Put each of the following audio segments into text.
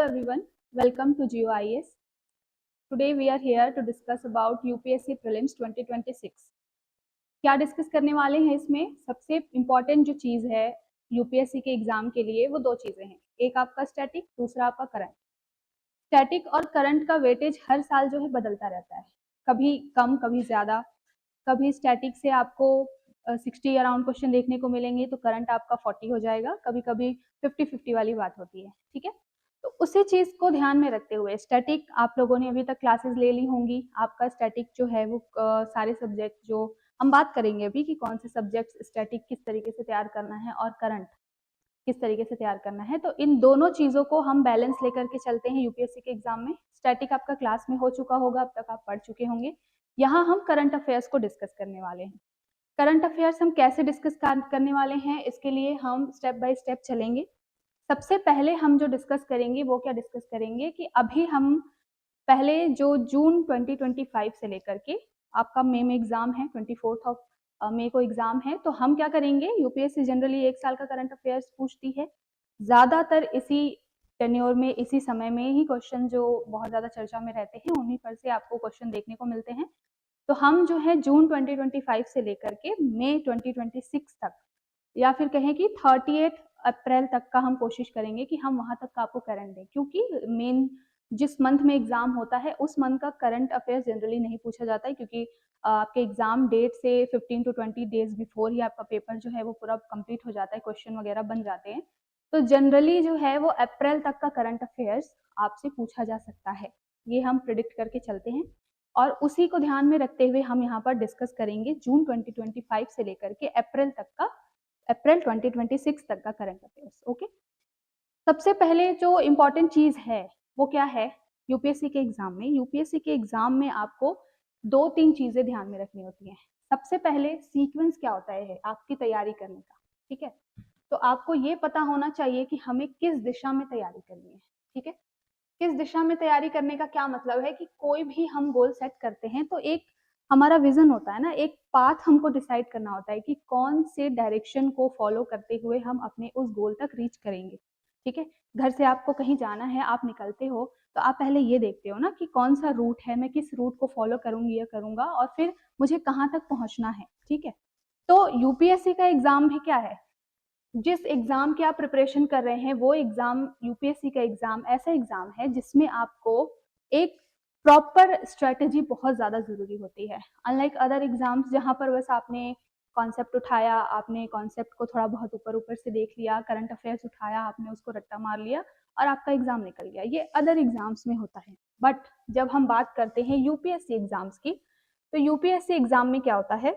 everyone, welcome to GeoIS. Today we are here to discuss about UPSC Prelims 2026. क्या discuss करने वाले हैं इसमें? सबसे इम्पॉर्टेंट जो चीज़ है यूपीएससी के एग्जाम के लिए वो दो चीज़ें हैं, एक आपका स्टैटिक, दूसरा आपका करंट। स्टैटिक और करंट का वेटेज हर साल जो है बदलता रहता है, कभी कम कभी ज़्यादा। कभी स्टैटिक से आपको 60 अराउंड क्वेश्चन देखने को मिलेंगे तो करंट आपका 40 हो जाएगा, कभी कभी 50-50 वाली बात होती है, ठीक है। तो उसी चीज़ को ध्यान में रखते हुए स्टैटिक आप लोगों ने अभी तक क्लासेस ले ली होंगी। आपका स्टैटिक जो है वो सारे सब्जेक्ट जो हम बात करेंगे अभी कि कौन से सब्जेक्ट स्टैटिक किस तरीके से तैयार करना है और करंट किस तरीके से तैयार करना है, तो इन दोनों चीज़ों को हम बैलेंस लेकर के चलते हैं यूपीएससी के एग्जाम में। स्टैटिक आपका क्लास में हो चुका होगा, अब तक आप पढ़ चुके होंगे। यहाँ हम करंट अफेयर्स को डिस्कस करने वाले हैं। करंट अफेयर्स हम कैसे डिस्कस करने वाले हैं, इसके लिए हम स्टेप बाय स्टेप चलेंगे। सबसे पहले हम जो डिस्कस करेंगे वो क्या डिस्कस करेंगे कि अभी हम पहले जो जून 2025 से लेकर के आपका मई में एग्जाम है, 24 मई को एग्जाम है, तो हम क्या करेंगे, यूपीएससी जनरली एक साल का करंट अफेयर्स पूछती है। ज़्यादातर इसी टेन्योर में, इसी समय में ही क्वेश्चन जो बहुत ज़्यादा चर्चा में रहते हैं उन्हीं पर से आपको क्वेश्चन देखने को मिलते हैं। तो हम जो है जून 2025 से लेकर के मई 2026 तक, या फिर कहें कि 38 अप्रैल तक का हम कोशिश करेंगे कि हम वहां तक का आपको करंट दें, क्योंकि मेन जिस मंथ में एग्जाम होता है उस मंथ का करंट अफेयर्स जनरली नहीं पूछा जाता है, क्योंकि आपके एग्जाम डेट से 15 to 20 डेज बिफोर ही आपका पेपर जो है वो पूरा कंप्लीट हो जाता है, क्वेश्चन वगैरह बन जाते हैं। तो जनरली जो है वो अप्रैल तक का करंट अफेयर्स आपसे पूछा जा सकता है, ये हम प्रिडिक्ट करके चलते हैं और उसी को ध्यान में रखते हुए हम यहाँ पर डिस्कस करेंगे जून 2025 से लेकर के अप्रैल 2026 तक का करंट अफेयर्स। ओके, सबसे पहले जो इम्पोर्टेंट चीज है वो क्या है, यूपीएससी के एग्जाम में आपको 2-3 चीजें ध्यान में रखनी होती हैं। सबसे पहले सीक्वेंस क्या होता है आपकी तैयारी करने का, ठीक है। तो आपको ये पता होना चाहिए कि हमें किस दिशा में तैयारी करनी है, ठीक है। किस दिशा में तैयारी करने का क्या मतलब है कि कोई भी हम गोल सेट करते हैं तो एक हमारा विजन होता है ना, एक पाथ हमको डिसाइड करना होता है कि कौन से डायरेक्शन को फॉलो करते हुए हम अपने उस गोल तक रीच करेंगे, ठीक है। घर से आपको कहीं जाना है, आप निकलते हो तो आप पहले ये देखते हो ना कि कौन सा रूट है, मैं किस रूट को फॉलो करूंगी या करूंगा और फिर मुझे कहाँ तक पहुंचना है, ठीक है। तो यूपीएससी का एग्जाम भी क्या है, जिस एग्जाम की आप प्रिपरेशन कर रहे हैं वो एग्जाम, यूपीएससी का एग्जाम ऐसा एग्जाम है जिसमें आपको एक प्रॉपर स्ट्रेटेजी बहुत ज़्यादा ज़रूरी होती है। अनलाइक अदर एग्जाम्स जहाँ पर बस आपने कॉन्सेप्ट उठाया, आपने कॉन्सेप्ट को थोड़ा बहुत ऊपर ऊपर से देख लिया, करंट अफेयर्स उठाया, आपने उसको रट्टा मार लिया और आपका एग्जाम निकल गया, ये अदर एग्जाम्स में होता है। बट जब हम बात करते हैं यूपीएससी एग्जाम्स की, तो यूपीएससी एग्जाम में क्या होता है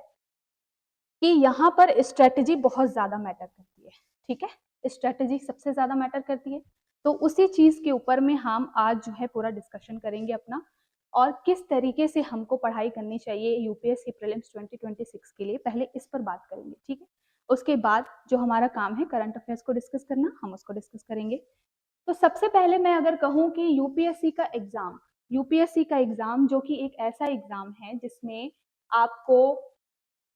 कि यहाँ पर स्ट्रेटेजी बहुत ज़्यादा मैटर करती है, ठीक है। स्ट्रेटेजी सबसे ज़्यादा मैटर करती है, तो उसी चीज़ के ऊपर में हम आज जो है पूरा डिस्कशन करेंगे अपना, और किस तरीके से हमको पढ़ाई करनी चाहिए यूपीएससी प्रीलिम्स 2026 के लिए, पहले इस पर बात करेंगे, ठीक है। उसके बाद जो हमारा काम है करंट अफेयर्स को डिस्कस करना, हम उसको डिस्कस करेंगे। तो सबसे पहले मैं अगर कहूँ कि यूपीएससी का एग्जाम जो कि एक ऐसा एग्जाम है जिसमें आपको,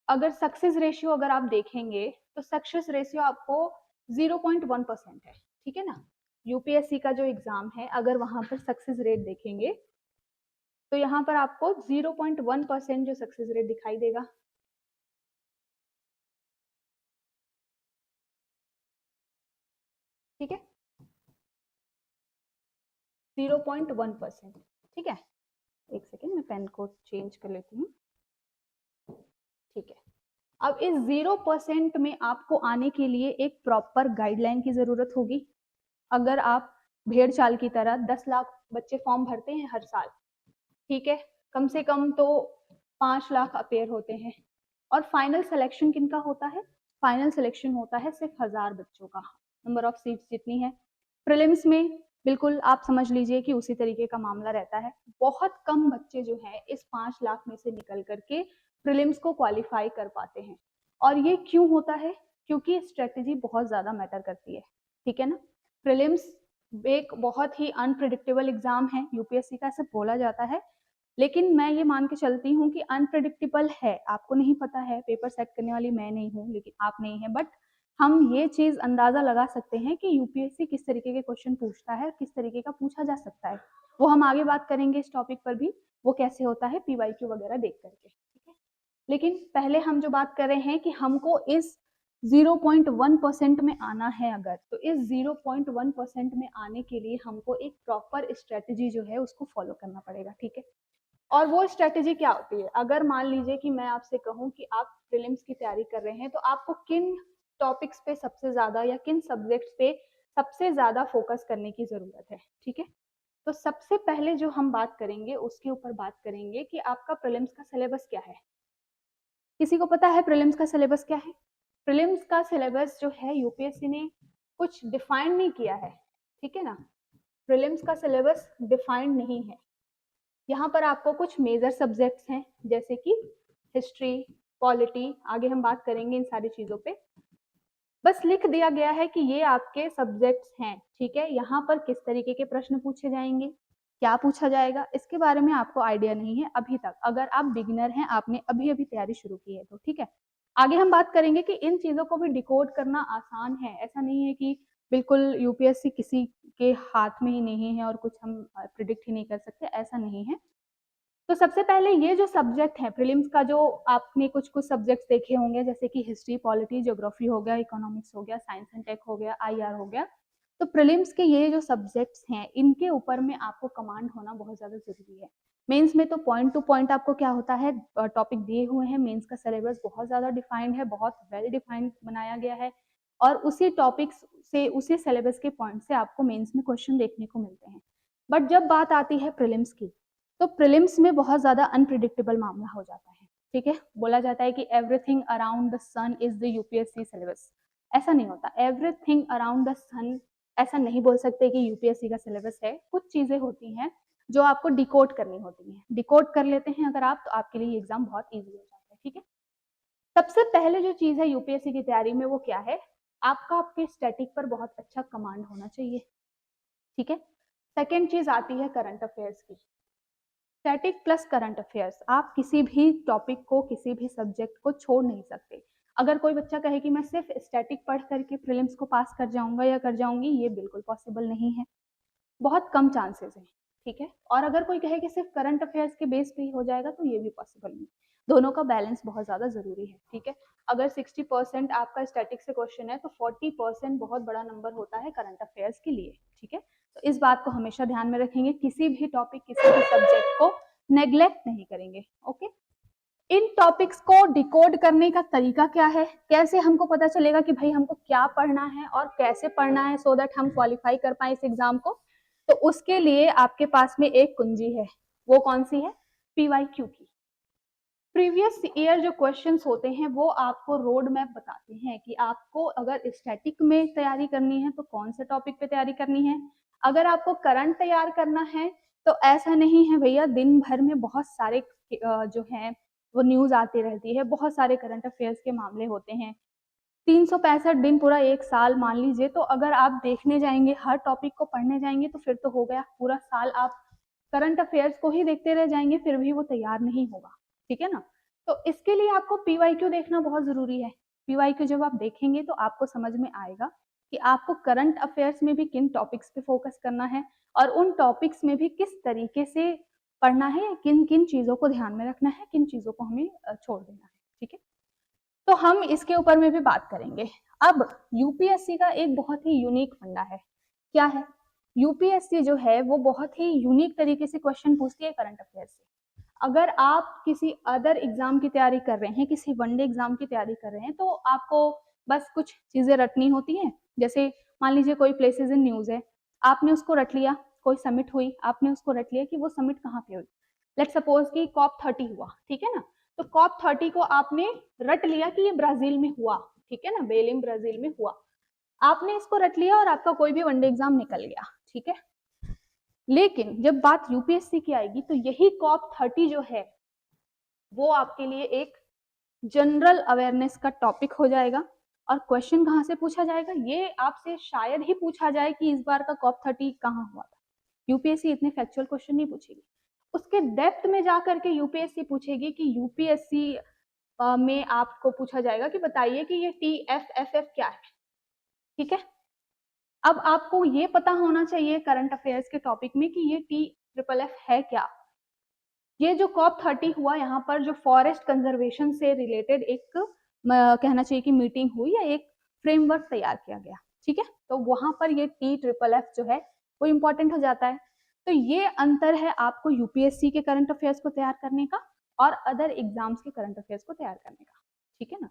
अगर सक्सेस रेशियो अगर आप देखेंगे तो सक्सेस रेशियो आपको 0.1% है, ठीक है ना। यूपीएससी का जो एग्जाम है अगर वहां पर सक्सेस रेट देखेंगे तो यहाँ पर आपको 0.1% जो सक्सेस रेट दिखाई देगा, ठीक है, 0.1%, ठीक है। एक सेकेंड, मैं पेन को चेंज कर लेती हूँ, ठीक है। अब इस 0% में आपको आने के लिए एक प्रॉपर गाइडलाइन की जरूरत होगी। अगर आप भेड़ चाल की तरह 10 लाख बच्चे फॉर्म भरते हैं हर साल, ठीक है, कम से कम तो 5 लाख अपेयर होते हैं, और फाइनल सिलेक्शन किनका होता है, फाइनल सिलेक्शन होता है सिर्फ 1000 बच्चों का, नंबर ऑफ सीट्स जितनी है। प्रीलिम्स में बिल्कुल आप समझ लीजिए कि उसी तरीके का मामला रहता है, बहुत कम बच्चे जो है इस 5 लाख में से निकल करके प्रीलिम्स को क्वालिफाई कर पाते हैं। और ये क्यों होता है, क्योंकि स्ट्रेटेजी बहुत ज्यादा मैटर करती है, ठीक है ना। प्रीलिम्स एक बहुत ही अनप्रिडिक्टेबल एग्जाम है, यूपीएससी का ऐसा बोला जाता है, लेकिन मैं ये मान के चलती हूँ कि अनप्रिडिक्टेबल है, आपको नहीं पता है, पेपर सेट करने वाली मैं नहीं हूँ, लेकिन आप नहीं है, बट हम ये चीज़ अंदाज़ा लगा सकते हैं कि यूपीएससी किस तरीके के क्वेश्चन पूछता है, किस तरीके का पूछा जा सकता है। वो हम आगे बात करेंगे इस टॉपिक पर भी, वो कैसे होता है पीवाईक्यू वगैरह देख करके, ठीक है। लेकिन पहले हम जो बात कर रहे हैं कि हमको इस 0.1% में आना है अगर, तो इस 0.1% में आने के लिए हमको एक प्रॉपर स्ट्रेटजी जो है उसको फॉलो करना पड़ेगा, ठीक है। और वो स्ट्रेटजी क्या होती है? अगर मान लीजिए कि मैं आपसे कहूँ कि आप प्रीलिम्स की तैयारी कर रहे हैं, तो आपको किन टॉपिक्स पे सबसे ज़्यादा या किन सब्जेक्ट्स पे सबसे ज़्यादा फोकस करने की ज़रूरत है, ठीक है। तो सबसे पहले जो हम बात करेंगे उसके ऊपर बात करेंगे कि आपका प्रीलिम्स का सिलेबस क्या है। किसी को पता है प्रीलिम्स का सिलेबस क्या है? प्रीलिम्स का सिलेबस जो है यूपीएससी ने कुछ डिफाइन नहीं किया है, ठीक है ना। प्रीलिम्स का सिलेबस डिफाइंड नहीं है। यहाँ पर आपको कुछ मेजर सब्जेक्ट्स हैं जैसे कि हिस्ट्री, पॉलिटी, आगे हम बात करेंगे इन सारी चीज़ों पे। बस लिख दिया गया है कि ये आपके सब्जेक्ट्स हैं, ठीक है। यहाँ पर किस तरीके के प्रश्न पूछे जाएंगे, क्या पूछा जाएगा, इसके बारे में आपको आइडिया नहीं है अभी तक, अगर आप बिगिनर हैं, आपने अभी अभी तैयारी शुरू की है तो, ठीक है। आगे हम बात करेंगे कि इन चीज़ों को भी डिकोड करना आसान है, ऐसा नहीं है कि बिल्कुल यूपीएससी किसी के हाथ में ही नहीं है और कुछ हम प्रिडिक्ट ही नहीं कर सकते, ऐसा नहीं है। तो सबसे पहले ये जो सब्जेक्ट है प्रीलिम्स का, जो आपने कुछ कुछ सब्जेक्ट्स देखे होंगे जैसे कि हिस्ट्री, पॉलिटी, ज्योग्राफी हो गया, इकोनॉमिक्स हो गया, साइंस एंड टेक हो गया, आईआर हो गया। तो प्रीलिम्स के ये जो सब्जेक्ट्स हैं इनके ऊपर में आपको कमांड होना बहुत ज़्यादा ज़रूरी है। मेंस में तो पॉइंट टू पॉइंट आपको क्या होता है, टॉपिक दिए हुए हैं, मेंस का सिलेबस बहुत ज़्यादा डिफाइंड है, बहुत वेल डिफाइंड बनाया गया है और उसी टॉपिक्स से, उसी सिलेबस के पॉइंट से आपको मेंस में क्वेश्चन देखने को मिलते हैं। बट जब बात आती है प्रीलिम्स की, तो प्रीलिम्स में बहुत ज़्यादा अनप्रिडिक्टेबल मामला हो जाता है, ठीक है। बोला जाता है कि everything around the sun is the UPSC syllabus. ऐसा नहीं होता, एवरीथिंग अराउंड द सन ऐसा नहीं बोल सकते कि यूपीएससी का सिलेबस है। कुछ चीज़ें होती हैं जो आपको डिकोड करनी होती हैं, डिकोड कर लेते हैं अगर आप, तो आपके लिए एग्जाम बहुत ईजी हो जाता है, ठीक है। सबसे पहले जो चीज़ है यूपीएससी की तैयारी में वो क्या है, आपका आपके स्टैटिक पर बहुत अच्छा कमांड होना चाहिए, ठीक है। सेकेंड चीज़ आती है करंट अफेयर्स की। स्टैटिक प्लस करंट अफेयर्स, आप किसी भी टॉपिक को, किसी भी सब्जेक्ट को छोड़ नहीं सकते। अगर कोई बच्चा कहे कि मैं सिर्फ स्टैटिक पढ़ करके प्रीलिम्स को पास कर जाऊंगा या कर जाऊंगी, ये बिल्कुल पॉसिबल नहीं है, बहुत कम चांसेस हैं, ठीक है। और अगर कोई कहे कि सिर्फ करंट अफेयर्स के बेस पे ही हो जाएगा, तो ये भी पॉसिबल नहीं। दोनों का बैलेंस बहुत ज़्यादा ज़रूरी है, ठीक है। अगर 60% आपका स्टैटिक से क्वेश्चन है तो 40% बहुत बड़ा नंबर होता है करंट अफेयर्स के लिए, ठीक है। तो इस बात को हमेशा ध्यान में रखेंगे, किसी भी टॉपिक, किसी भी सब्जेक्ट को नेग्लेक्ट नहीं करेंगे, ओके। इन टॉपिक्स को डिकोड करने का तरीका क्या है, कैसे हमको पता चलेगा कि भाई हमको क्या पढ़ना है और कैसे पढ़ना है, सो दैट हम क्वालिफाई कर पाए इस एग्जाम को। तो उसके लिए आपके पास में एक कुंजी है, वो कौन सी है, पीवाईक्यू की। प्रीवियस ईयर जो क्वेश्चंस होते हैं वो आपको रोड मैप बताते हैं कि आपको अगर स्टैटिक में तैयारी करनी है तो कौन से टॉपिक पे तैयारी करनी है। अगर आपको करंट तैयार करना है तो ऐसा नहीं है भैया, दिन भर में बहुत सारे जो हैं वो न्यूज आती रहती है, बहुत सारे करंट अफेयर्स के मामले होते हैं। 365 दिन पूरा एक साल मान लीजिए, तो अगर आप देखने जाएंगे, हर टॉपिक को पढ़ने जाएंगे, तो फिर तो हो गया पूरा साल आप करंट अफेयर्स को ही देखते रह जाएंगे, फिर भी वो तैयार नहीं होगा, ठीक है ना। तो इसके लिए आपको पीवाईक्यू देखना बहुत जरूरी है। पीवाईक्यू जब आप देखेंगे तो आपको समझ में आएगा कि आपको करंट अफेयर्स में भी किन टॉपिक्स पे फोकस करना है और उन टॉपिक्स में भी किस तरीके से पढ़ना है, किन किन चीजों को ध्यान में रखना है, किन चीजों को हमें छोड़ देना है, ठीक है। तो हम इसके ऊपर में भी बात करेंगे। अब यूपीएससी का एक बहुत ही यूनिक फंडा है, क्या है, यूपीएससी जो है वो बहुत ही यूनिक तरीके से क्वेश्चन पूछती है करंट अफेयर से। अगर आप किसी अदर एग्जाम की तैयारी कर रहे हैं, किसी वनडे एग्जाम की तैयारी कर रहे हैं, तो आपको बस कुछ चीजें रटनी होती हैं। जैसे मान लीजिए कोई प्लेसेस इन न्यूज है, आपने उसको रट लिया, कोई समिट हुई, आपने उसको रट लिया कि वो समिट कहाँ पे हुई। लेट सपोज कि COP30 हुआ, ठीक है ना। तो COP30 को आपने रट लिया कि ये ब्राजील में हुआ, ठीक है ना, बेलिम ब्राजील में हुआ। आपने इसको रट लिया और आपका कोई भी वनडे एग्जाम निकल गया, ठीक है। लेकिन जब बात यूपीएससी की आएगी तो यही COP30 जो है वो आपके लिए एक जनरल अवेयरनेस का टॉपिक हो जाएगा। और क्वेश्चन कहाँ से पूछा जाएगा, ये आपसे शायद ही पूछा जाए कि इस बार का COP30 कहाँ हुआ था। यूपीएससी इतने फैक्चुअल क्वेश्चन नहीं पूछेगी, उसके डेप्थ में जाकर के यूपीएससी पूछेगी कि यूपीएससी में आपको पूछा जाएगा कि बताइए कि ये TFFF क्या है, ठीक है। अब आपको ये पता होना चाहिए करंट अफेयर्स के टॉपिक में कि ये TFFF है क्या। ये जो COP30 हुआ, यहाँ पर जो फॉरेस्ट कंजर्वेशन से रिलेटेड एक कहना चाहिए कि मीटिंग हुई या एक फ्रेमवर्क तैयार किया गया, ठीक है। तो वहां पर ये TFFF जो है वो इम्पोर्टेंट हो जाता है। तो ये अंतर है आपको यूपीएससी के करंट अफेयर्स को तैयार करने का और अदर एग्जाम्स के करंट अफेयर्स को तैयार करने का, ठीक है ना।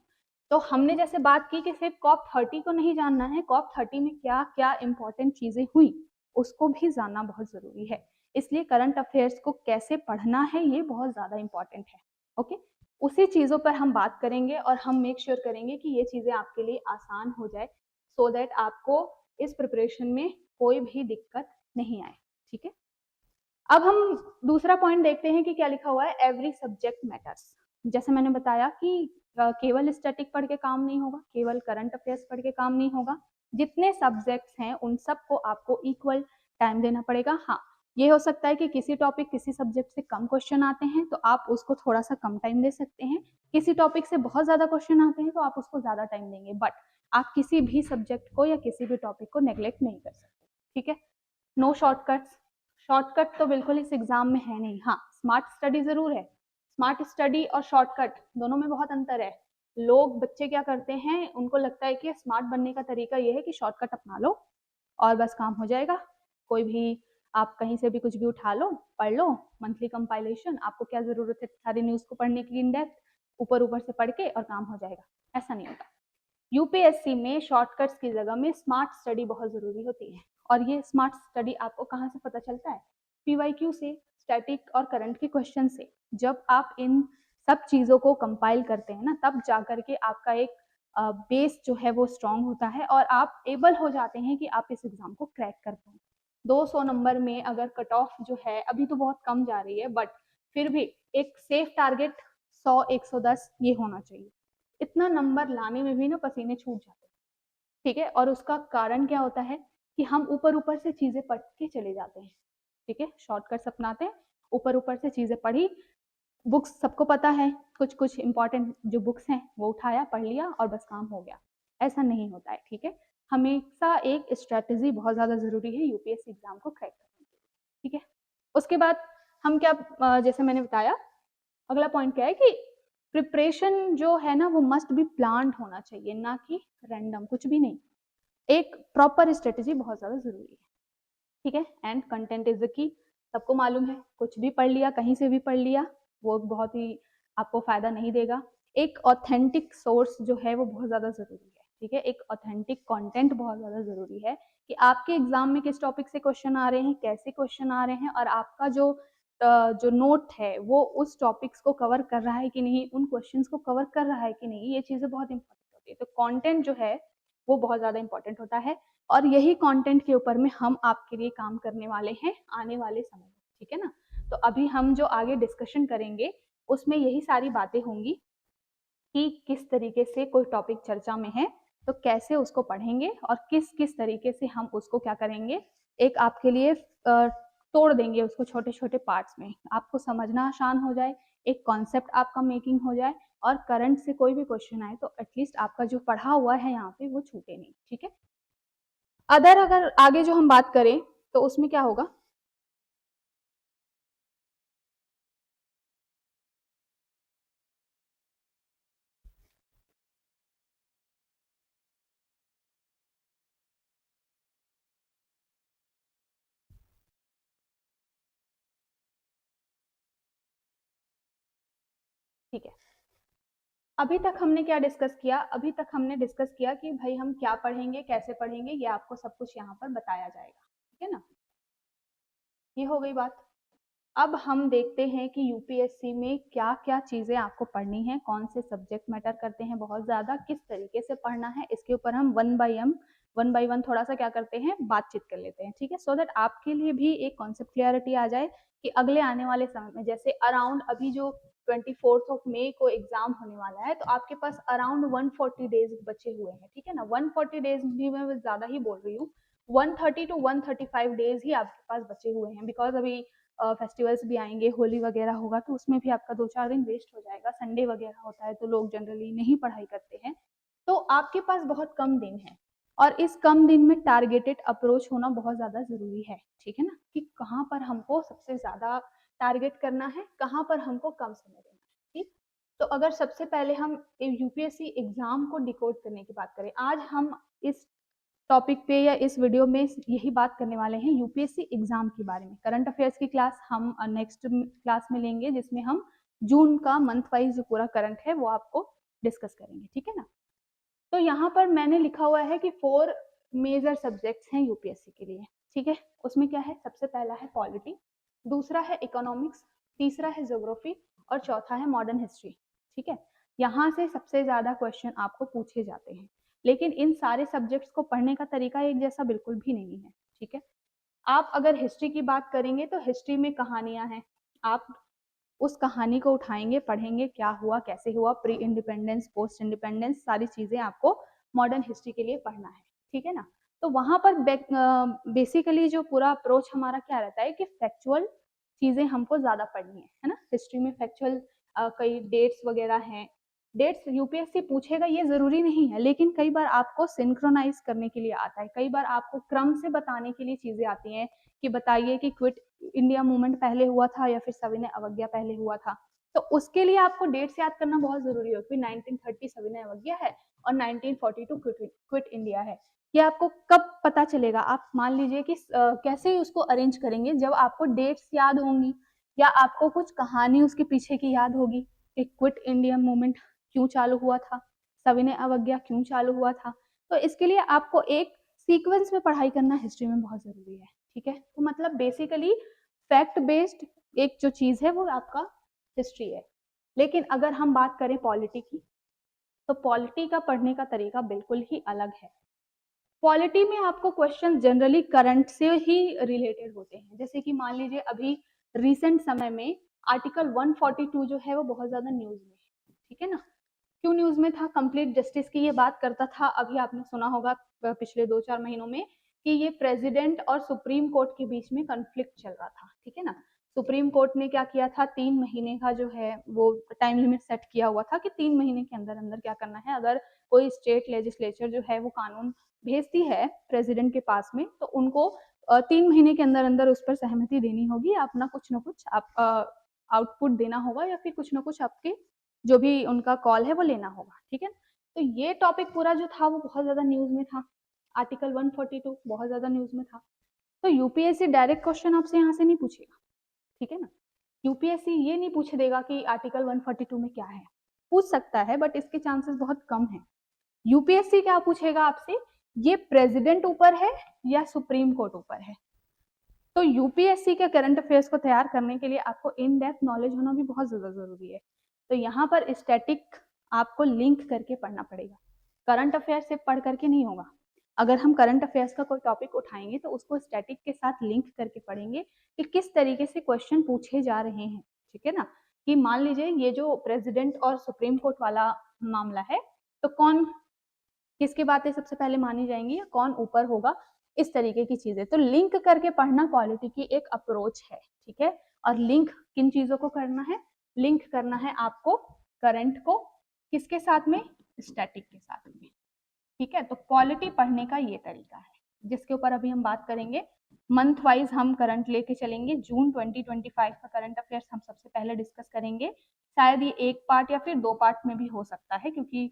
तो हमने जैसे बात की कि सिर्फ COP30 को नहीं जानना है, COP30 में क्या क्या इंपॉर्टेंट चीजें हुई उसको भी जानना बहुत जरूरी है। इसलिए करंट अफेयर्स को कैसे पढ़ना है ये बहुत ज्यादा इंपॉर्टेंट है, ओके। उसी चीजों पर हम बात करेंगे और हम मेक श्योर करेंगे कि ये चीजें आपके लिए आसान हो जाए, सो दैट आपको इस प्रिपरेशन में कोई भी दिक्कत नहीं आए, ठीक है। अब हम दूसरा पॉइंट देखते हैं कि क्या लिखा हुआ है, एवरी सब्जेक्ट मैटर्स। जैसे मैंने बताया कि केवल स्टैटिक पढ़ के काम नहीं होगा, केवल करंट अफेयर्स पढ़ के काम नहीं होगा, जितने सब्जेक्ट्स हैं उन सबको आपको इक्वल टाइम देना पड़ेगा। हाँ, ये हो सकता है कि किसी टॉपिक किसी सब्जेक्ट से कम क्वेश्चन आते हैं तो आप उसको थोड़ा सा कम टाइम दे सकते हैं, किसी टॉपिक से बहुत ज्यादा क्वेश्चन आते हैं तो आप उसको ज्यादा टाइम देंगे, बट आप किसी भी सब्जेक्ट को या किसी भी टॉपिक को नेग्लेक्ट नहीं कर सकते, ठीक है। नो शॉर्टकट्स, शॉर्टकट तो बिल्कुल इस एग्जाम में है नहीं। हाँ, स्मार्ट स्टडी जरूर है, स्मार्ट स्टडी और शॉर्टकट दोनों में बहुत अंतर है। लोग बच्चे क्या करते हैं, उनको लगता है कि स्मार्ट बनने का तरीका ये है कि शॉर्टकट अपना लो और बस काम हो जाएगा। कोई भी आप कहीं से भी कुछ भी उठा लो, पढ़ लो, मंथली कंपाइलेशन, आपको क्या जरूरत है सारी न्यूज को पढ़ने की इन डेप्थ, ऊपर ऊपर से पढ़ के और काम हो जाएगा, ऐसा नहीं होता। यूपीएससी में शॉर्टकट्स की जगह में स्मार्ट स्टडी बहुत जरूरी होती है। और ये स्मार्ट स्टडी आपको कहाँ से पता चलता है, पीवाईक्यू से, स्टैटिक और करंट के क्वेश्चन से। जब आप इन सब चीजों को कंपाइल करते हैं ना, तब जाकर के आपका एक बेस जो है वो स्ट्रांग होता है और आप एबल हो जाते हैं कि आप इस एग्जाम को क्रैक कर पाए। 200 नंबर में अगर कट ऑफ जो है अभी तो बहुत कम जा रही है, बट फिर भी एक सेफ टारगेट 100 110 ये होना चाहिए। इतना नंबर लाने में भी ना पसीने छूट जाते हैं, ठीक है। और उसका कारण क्या होता है कि हम ऊपर ऊपर से चीजें पढ़ के चले जाते हैं, ठीक है, शॉर्टकट्स अपनाते हैं, ऊपर ऊपर से चीजें पढ़ी, बुक्स सबको पता है, कुछ कुछ इंपॉर्टेंट जो बुक्स हैं वो उठाया, पढ़ लिया और बस काम हो गया, ऐसा नहीं होता है, ठीक है। हमेशा एक स्ट्रेटेजी बहुत ज्यादा जरूरी है यूपीएससी एग्जाम को क्रैक करने के लिए, ठीक है। उसके बाद हम क्या, जैसे मैंने बताया, अगला पॉइंट क्या है कि प्रिपरेशन जो है ना वो मस्ट बी प्लान्ड होना चाहिए, ना कि रैंडम कुछ भी नहीं। एक प्रॉपर स्ट्रेटेजी बहुत ज्यादा जरूरी है, ठीक है। And content is the key, सबको मालूम है, कुछ भी पढ़ लिया, कहीं से भी पढ़ लिया, वो बहुत ही आपको फायदा नहीं देगा। एक ऑथेंटिक सोर्स जो है वो बहुत ज्यादा जरूरी है, ठीक है। एक ऑथेंटिक कंटेंट बहुत ज्यादा जरूरी है कि आपके एग्जाम में किस टॉपिक से क्वेश्चन आ रहे हैं, कैसे क्वेश्चन आ रहे हैं, और आपका जो नोट है वो उस टॉपिक्स को कवर कर रहा है कि नहीं, उन क्वेश्चंस को कवर कर रहा है कि नहीं, ये चीजें बहुत इंपॉर्टेंट होती है। तो कंटेंट जो है वो बहुत ज्यादा इंपॉर्टेंट होता है और यही कंटेंट के ऊपर में हम आपके लिए काम करने वाले हैं आने वाले समय में, ठीक है ना। तो अभी हम जो आगे डिस्कशन करेंगे उसमें यही सारी बातें होंगी कि किस तरीके से कोई टॉपिक चर्चा में है तो कैसे उसको पढ़ेंगे और किस किस तरीके से हम उसको क्या करेंगे, एक आपके लिए तोड़ देंगे उसको छोटे छोटे पार्ट्स में, आपको समझना आसान हो जाए, एक कॉन्सेप्ट आपका मेकिंग हो जाए और करंट से कोई भी क्वेश्चन आए तो एटलीस्ट आपका जो पढ़ा हुआ है यहाँ पे वो छूटे नहीं, ठीक है। अगर आगे जो हम बात करें तो उसमें क्या होगा, ठीक है। अभी तक हमने क्या डिस्कस किया, अभी तक हमने डिस्कस किया कि भाई हम क्या पढ़ेंगे, कैसे पढ़ेंगे, ये आपको सब कुछ यहाँ पर बताया जाएगा, ठीक है ना। ये हो गई बात। अब हम देखते हैं कि यूपीएससी में क्या क्या चीजें आपको पढ़नी है, कौन से सब्जेक्ट मैटर करते हैं बहुत ज्यादा, किस तरीके से पढ़ना है, इसके ऊपर हम वन बाय वन थोड़ा सा क्या करते हैं, बातचीत कर लेते हैं, ठीक है। सो दैट आपके लिए भी एक कॉन्सेप्ट क्लियरिटी आ जाए कि अगले आने वाले समय में, जैसे अराउंड अभी जो 24 मई को एग्जाम होने वाला है, तो आपके पास अराउंड 140 डेज बचे हुए हैं, ठीक है ना। 140 डेज भी मैं ज्यादा ही बोल रही हूँ, 130 to 135 डेज ही आपके पास बचे हुए हैं, बिकॉज अभी फेस्टिवल्स भी आएंगे, होली वगैरह होगा, तो उसमें भी आपका 2-4 दिन वेस्ट हो जाएगा। संडे वगैरह होता है तो लोग जनरली नहीं पढ़ाई करते हैं, तो आपके पास बहुत कम दिन है और इस कम दिन में टारगेटेड अप्रोच होना बहुत ज़्यादा ज़रूरी है, ठीक है ना, कि कहाँ पर हमको सबसे ज़्यादा टारगेट करना है, कहाँ पर हमको कम समय देना है, ठीक। तो अगर सबसे पहले हम यूपीएससी एग्जाम को डिकोड करने की बात करें, आज हम इस टॉपिक पे या इस वीडियो में यही बात करने वाले हैं यूपीएससी एग्जाम के बारे में। करंट अफेयर्स की क्लास हम नेक्स्ट क्लास में लेंगे, जिसमें हम जून का मंथ वाइज जो पूरा करंट है वो आपको डिस्कस करेंगे, ठीक है ना। तो यहाँ पर मैंने लिखा हुआ है कि 4 मेजर सब्जेक्ट्स हैं यूपीएससी के लिए, ठीक है। उसमें क्या है, सबसे पहला है पॉलिटी, दूसरा है इकोनॉमिक्स, तीसरा है ज्योग्राफी और चौथा है मॉडर्न हिस्ट्री, ठीक है। यहाँ से सबसे ज्यादा क्वेश्चन आपको पूछे जाते हैं, लेकिन इन सारे सब्जेक्ट्स को पढ़ने का तरीका एक जैसा बिल्कुल भी नहीं है, ठीक है। आप अगर हिस्ट्री की बात करेंगे तो हिस्ट्री में कहानियां हैं, आप उस कहानी को उठाएंगे, पढ़ेंगे, क्या हुआ, कैसे हुआ, प्री इंडिपेंडेंस, पोस्ट इंडिपेंडेंस, सारी चीजें आपको मॉडर्न हिस्ट्री के लिए पढ़ना है, ठीक है ना। तो वहां पर बेसिकली जो पूरा अप्रोच हमारा क्या रहता है कि फैक्चुअल चीजें हमको ज्यादा पढ़नी है ना। हिस्ट्री में फैक्चुअल कई डेट्स वगैरह हैं, डेट्स यूपीएससी पूछेगा ये जरूरी नहीं है, लेकिन कई बार आपको सिंक्रोनाइज करने के लिए आता है, कई बार आपको क्रम से बताने के लिए चीजें आती हैं कि बताइए कि क्विट इंडिया मूवमेंट पहले हुआ था या फिर सविनय अवज्ञा पहले हुआ था। तो उसके लिए आपको डेट्स याद करना बहुत जरूरी है कि 1930 सविनय अवज्ञा है और 1942 क्विट इंडिया है। ये आपको कब पता चलेगा, आप मान लीजिए कि कैसे उसको अरेंज करेंगे, जब आपको डेट्स याद होंगी या आपको कुछ कहानी उसके पीछे की याद होगी कि क्विट इंडिया मूवमेंट क्यों चालू हुआ था, सविनय अवज्ञा क्यों चालू हुआ था। तो इसके लिए आपको एक सीक्वेंस में पढ़ाई करना हिस्ट्री में बहुत जरूरी है, ठीक है। तो मतलब बेसिकली फैक्ट बेस्ड एक जो चीज है वो आपका हिस्ट्री है। लेकिन अगर हम बात करें पॉलिटी की, तो पॉलिटी का पढ़ने का तरीका बिल्कुल ही अलग है। पॉलिटी में आपको क्वेश्चन जनरली करंट से ही रिलेटेड होते हैं, जैसे कि मान लीजिए अभी रिसेंट समय में आर्टिकल 142 जो है वो बहुत ज्यादा न्यूज में है, ठीक है ना। क्यों न्यूज में था, कंप्लीट जस्टिस की ये बात करता था। अभी आपने सुना होगा पिछले 2-4 महीनों में कि ये प्रेसिडेंट और सुप्रीम कोर्ट के बीच में कॉन्फ्लिक्ट चल रहा था, ठीक है ना। सुप्रीम कोर्ट ने क्या किया था, 3 महीने का जो है वो टाइम लिमिट सेट किया हुआ था कि 3 महीने के अंदर अंदर क्या करना है। अगर कोई स्टेट लेजिस्लेचर जो है वो कानून भेजती है प्रेसिडेंट के पास में, तो उनको 3 महीने के अंदर अंदर उस पर सहमति देनी होगी, अपना कुछ ना कुछ आप आउटपुट देना होगा या फिर कुछ ना कुछ आपके जो भी उनका कॉल है वो लेना होगा, ठीक है। तो ये टॉपिक पूरा जो था वो बहुत ज्यादा न्यूज में था, आर्टिकल 142 बहुत ज्यादा न्यूज में था। तो यूपीएससी डायरेक्ट क्वेश्चन आपसे यहाँ से नहीं पूछेगा, ठीक है ना। यूपीएससी ये नहीं पूछ देगा कि आर्टिकल 142 में क्या है, पूछ सकता है बट इसके चांसेस बहुत कम है। यूपीएससी क्या पूछेगा आपसे, ये प्रेसिडेंट ऊपर है या सुप्रीम कोर्ट ऊपर है। तो यूपीएससी के करंट अफेयर्स को तैयार करने के लिए आपको इन डेप्थ नॉलेज होना भी बहुत ज्यादा जरूरी है। तो यहाँ पर स्टैटिक आपको लिंक करके पढ़ना पड़ेगा, करंट अफेयर से पढ़ करके नहीं होगा। अगर हम करंट अफेयर्स का कोई टॉपिक उठाएंगे तो उसको स्टैटिक के साथ लिंक करके पढ़ेंगे कि किस तरीके से क्वेश्चन पूछे जा रहे हैं, ठीक है ना। कि मान लीजिए ये जो प्रेसिडेंट और सुप्रीम कोर्ट वाला मामला है, तो कौन किसकी बातें सबसे पहले मानी जाएंगी या कौन ऊपर होगा, इस तरीके की चीजें। तो लिंक करके पढ़ना पॉलिटी की एक अप्रोच है, ठीक है। और लिंक किन चीजों को करना है, लिंक करना है आपको करंट को किसके साथ में, स्टैटिक के साथ में, ठीक है। तो पॉलिटी पढ़ने का ये तरीका है जिसके ऊपर अभी हम बात करेंगे। मंथ वाइज हम करंट लेके चलेंगे, जून 2025 का करंट अफेयर्स हम सबसे पहले डिस्कस करेंगे। शायद ये एक पार्ट या फिर 2 पार्ट में भी हो सकता है, क्योंकि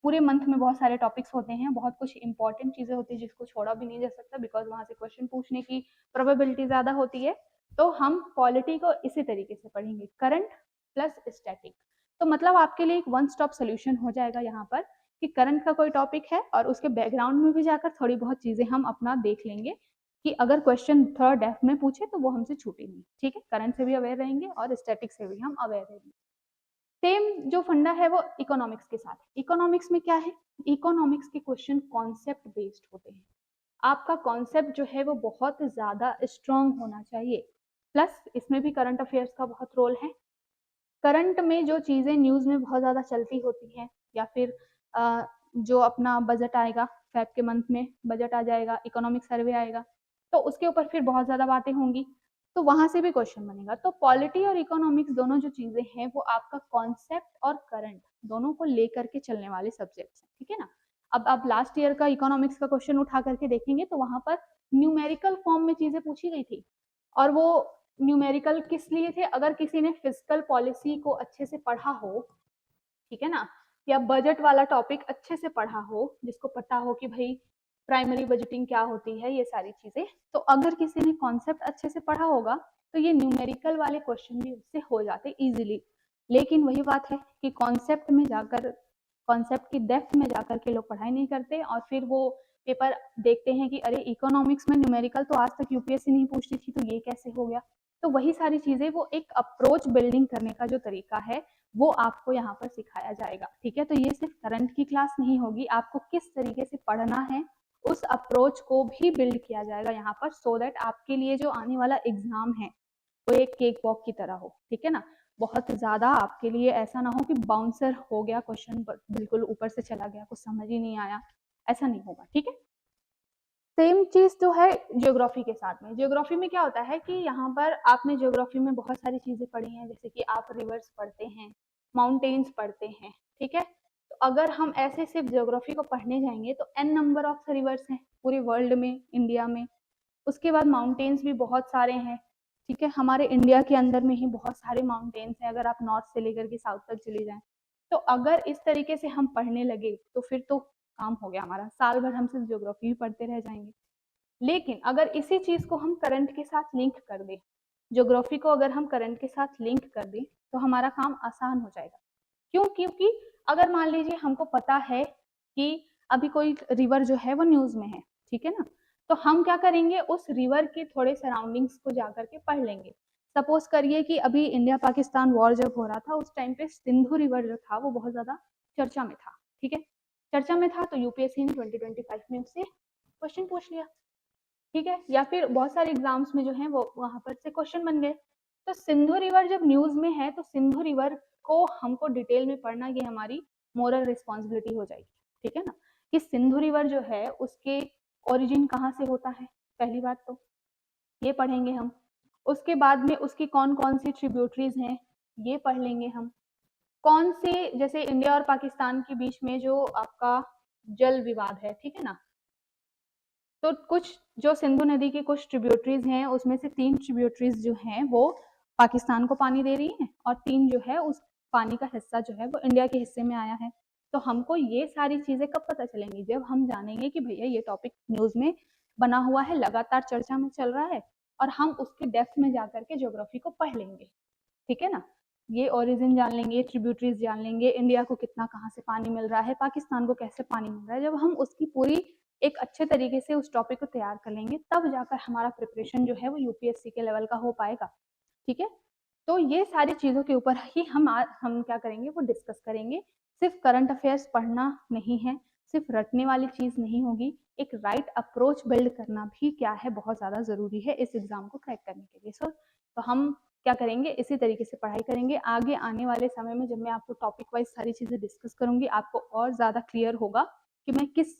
पूरे मंथ में बहुत सारे टॉपिक्स होते हैं, बहुत कुछ इंपॉर्टेंट चीजें होती है जिसको छोड़ा भी नहीं जा सकता, बिकॉज वहां से क्वेश्चन पूछने की प्रोबेबिलिटी ज्यादा होती है। तो हम पॉलिटी को इसी तरीके से पढ़ेंगे, करंट प्लस स्टैटिक। तो मतलब आपके लिए एक वन स्टॉप सोल्यूशन हो जाएगा यहाँ पर कि करंट का कोई टॉपिक है और उसके बैकग्राउंड में भी जाकर थोड़ी बहुत चीजें हम अपना देख लेंगे कि अगर क्वेश्चन थोड़ा डेप्थ में पूछे तो वो हमसे छूटे नहीं, ठीक है। करंट से भी अवेयर रहेंगे और स्टैटिक से भी हम अवेयर रहेंगे। सेम जो फंडा है वो इकोनॉमिक्स के साथ है। इकोनॉमिक्स में क्या है, इकोनॉमिक्स के क्वेश्चन कॉन्सेप्ट बेस्ड होते हैं, आपका कॉन्सेप्ट जो है वो बहुत ज्यादा स्ट्रांग होना चाहिए। प्लस इसमें भी करंट अफेयर्स का बहुत रोल है। करंट में जो चीजें न्यूज में बहुत ज्यादा चलती होती हैं या फिर जो अपना बजट आएगा, फेब के मंथ में बजट आ जाएगा, इकोनॉमिक सर्वे आएगा, तो उसके ऊपर फिर बहुत ज्यादा बातें होंगी। तो वहां से भी क्वेश्चन बनेगा। तो पॉलिटी और इकोनॉमिक्स दोनों जो चीजें हैं वो आपका कॉन्सेप्ट और करंट दोनों को लेकर के चलने वाले सब्जेक्ट्स हैं, ठीक है ना। अब आप लास्ट ईयर का इकोनॉमिक्स का क्वेश्चन उठा करके देखेंगे तो वहां पर न्यूमेरिकल फॉर्म में चीजें पूछी गई थी, और वो न्यूमेरिकल किस लिए थे, अगर किसी ने फिस्कल पॉलिसी को अच्छे से पढ़ा हो, ठीक है ना, या बजट वाला टॉपिक अच्छे से पढ़ा हो, जिसको पता हो कि भाई प्राइमरी बजटिंग क्या होती है, ये सारी चीजें, तो अगर किसी ने कॉन्सेप्ट अच्छे से पढ़ा होगा तो ये न्यूमेरिकल वाले क्वेश्चन भी उससे हो जाते इजीली। लेकिन वही बात है कि कॉन्सेप्ट में जाकर, कॉन्सेप्ट की डेप्थ में जाकर के लोग पढ़ाई नहीं करते, और फिर वो पेपर देखते हैं कि अरे इकोनॉमिक्स में न्यूमेरिकल तो आज तक यूपीएससी नहीं पूछती थी, तो ये कैसे हो गया। तो वही सारी चीजें, वो एक अप्रोच बिल्डिंग करने का जो तरीका है वो आपको यहाँ पर सिखाया जाएगा, ठीक है। तो ये सिर्फ करंट की क्लास नहीं होगी, आपको किस तरीके से पढ़ना है उस अप्रोच को भी बिल्ड किया जाएगा यहाँ पर, सो दैट आपके लिए जो आने वाला एग्जाम है वो एक केक वॉक की तरह हो, ठीक है ना। बहुत ज्यादा आपके लिए ऐसा ना हो कि बाउंसर हो गया क्वेश्चन, बिल्कुल ऊपर से चला गया, कुछ समझ ही नहीं आया, ऐसा नहीं होगा, ठीक है। सेम चीज जो है ज्योग्राफी के साथ में, ज्योग्राफी में क्या होता है कि यहाँ पर आपने ज्योग्राफी में बहुत सारी चीजें पढ़ी हैं, जैसे कि आप रिवर्स पढ़ते हैं, माउंटेन्स पढ़ते हैं, ठीक है। तो अगर हम ऐसे सिर्फ ज्योग्राफी को पढ़ने जाएंगे तो n नंबर ऑफ रिवर्स हैं पूरे वर्ल्ड में, इंडिया में। उसके बाद माउंटेन्स भी बहुत सारे हैं, ठीक है, हमारे इंडिया के अंदर में ही बहुत सारे माउंटेन्स हैं, अगर आप नॉर्थ से लेकर के साउथ तक चले जाएं। तो अगर इस तरीके से हम पढ़ने लगे तो फिर तो काम हो गया हमारा, साल भर हम सिर्फ ज्योग्राफी ही पढ़ते रह जाएंगे। लेकिन अगर इसी चीज को हम करंट के साथ लिंक कर दें, ज्योग्राफी को अगर हम करंट के साथ लिंक कर दें तो हमारा काम आसान हो जाएगा। क्यों? क्योंकि अगर मान लीजिए हमको पता है कि अभी कोई रिवर जो है वो न्यूज में है, ठीक है ना, तो हम क्या करेंगे, उस रिवर के थोड़े सराउंडिंग्स को जाकर के पढ़ लेंगे। सपोज करिए कि अभी इंडिया पाकिस्तान वॉर जब हो रहा था उस टाइम पे सिंधु रिवर जो था वो बहुत ज्यादा चर्चा में था, ठीक है, चर्चा में था, तो यूपीएससी ने 2025 में उससे क्वेश्चन पूछ लिया, ठीक है, या फिर बहुत सारे एग्जाम्स में जो है वो वहां पर से क्वेश्चन बन गए। तो सिंधु रिवर जब न्यूज में है तो सिंधु रिवर को हमको डिटेल में पढ़ना, ये हमारी मोरल रिस्पॉन्सिबिलिटी हो जाएगी, ठीक है ना, कि सिंधु रिवर जो है उसके ओरिजिन कहाँ से होता है, पहली बात तो ये पढ़ेंगे हम। उसके बाद में उसकी कौन कौन सी ट्रिब्यूटरीज हैं ये पढ़ लेंगे हम। कौन से, जैसे इंडिया और पाकिस्तान के बीच में जो आपका जल विवाद है, ठीक है ना, तो कुछ जो सिंधु नदी की कुछ ट्रिब्यूटरीज हैं उसमें से 3 ट्रिब्यूटरीज जो हैं वो पाकिस्तान को पानी दे रही हैं, और 3 जो है उस पानी का हिस्सा जो है वो इंडिया के हिस्से में आया है। तो हमको ये सारी चीजें कब पता चलेंगी, जब हम जानेंगे कि भैया ये टॉपिक न्यूज में बना हुआ है, लगातार चर्चा में चल रहा है, और हम उसके डेप्थ में जाकर के ज्योग्राफी को पढ़ लेंगे, ठीक है ना। ये ओरिजिन जान लेंगे, ट्रिब्यूटरीज जान लेंगे, इंडिया को कितना कहाँ से पानी मिल रहा है, पाकिस्तान को कैसे पानी मिल रहा है, जब हम उसकी पूरी एक अच्छे तरीके से उस टॉपिक को तैयार कर लेंगे तब जाकर हमारा प्रिपरेशन जो है वो यूपीएससी के लेवल का हो पाएगा, ठीक है। तो ये सारी चीजों के ऊपर ही हम क्या करेंगे वो डिस्कस करेंगे। सिर्फ करंट अफेयर्स पढ़ना नहीं है, सिर्फ रटने वाली चीज नहीं होगी, एक राइट अप्रोच बिल्ड करना भी क्या है बहुत ज्यादा जरूरी है इस एग्जाम को क्रैक करने के लिए। सो तो हम क्या करेंगे, इसी तरीके से पढ़ाई करेंगे। आगे आने वाले समय में जब मैं आपको टॉपिक वाइज सारी चीजें डिस्कस करूंगी आपको और ज्यादा क्लियर होगा कि मैं किस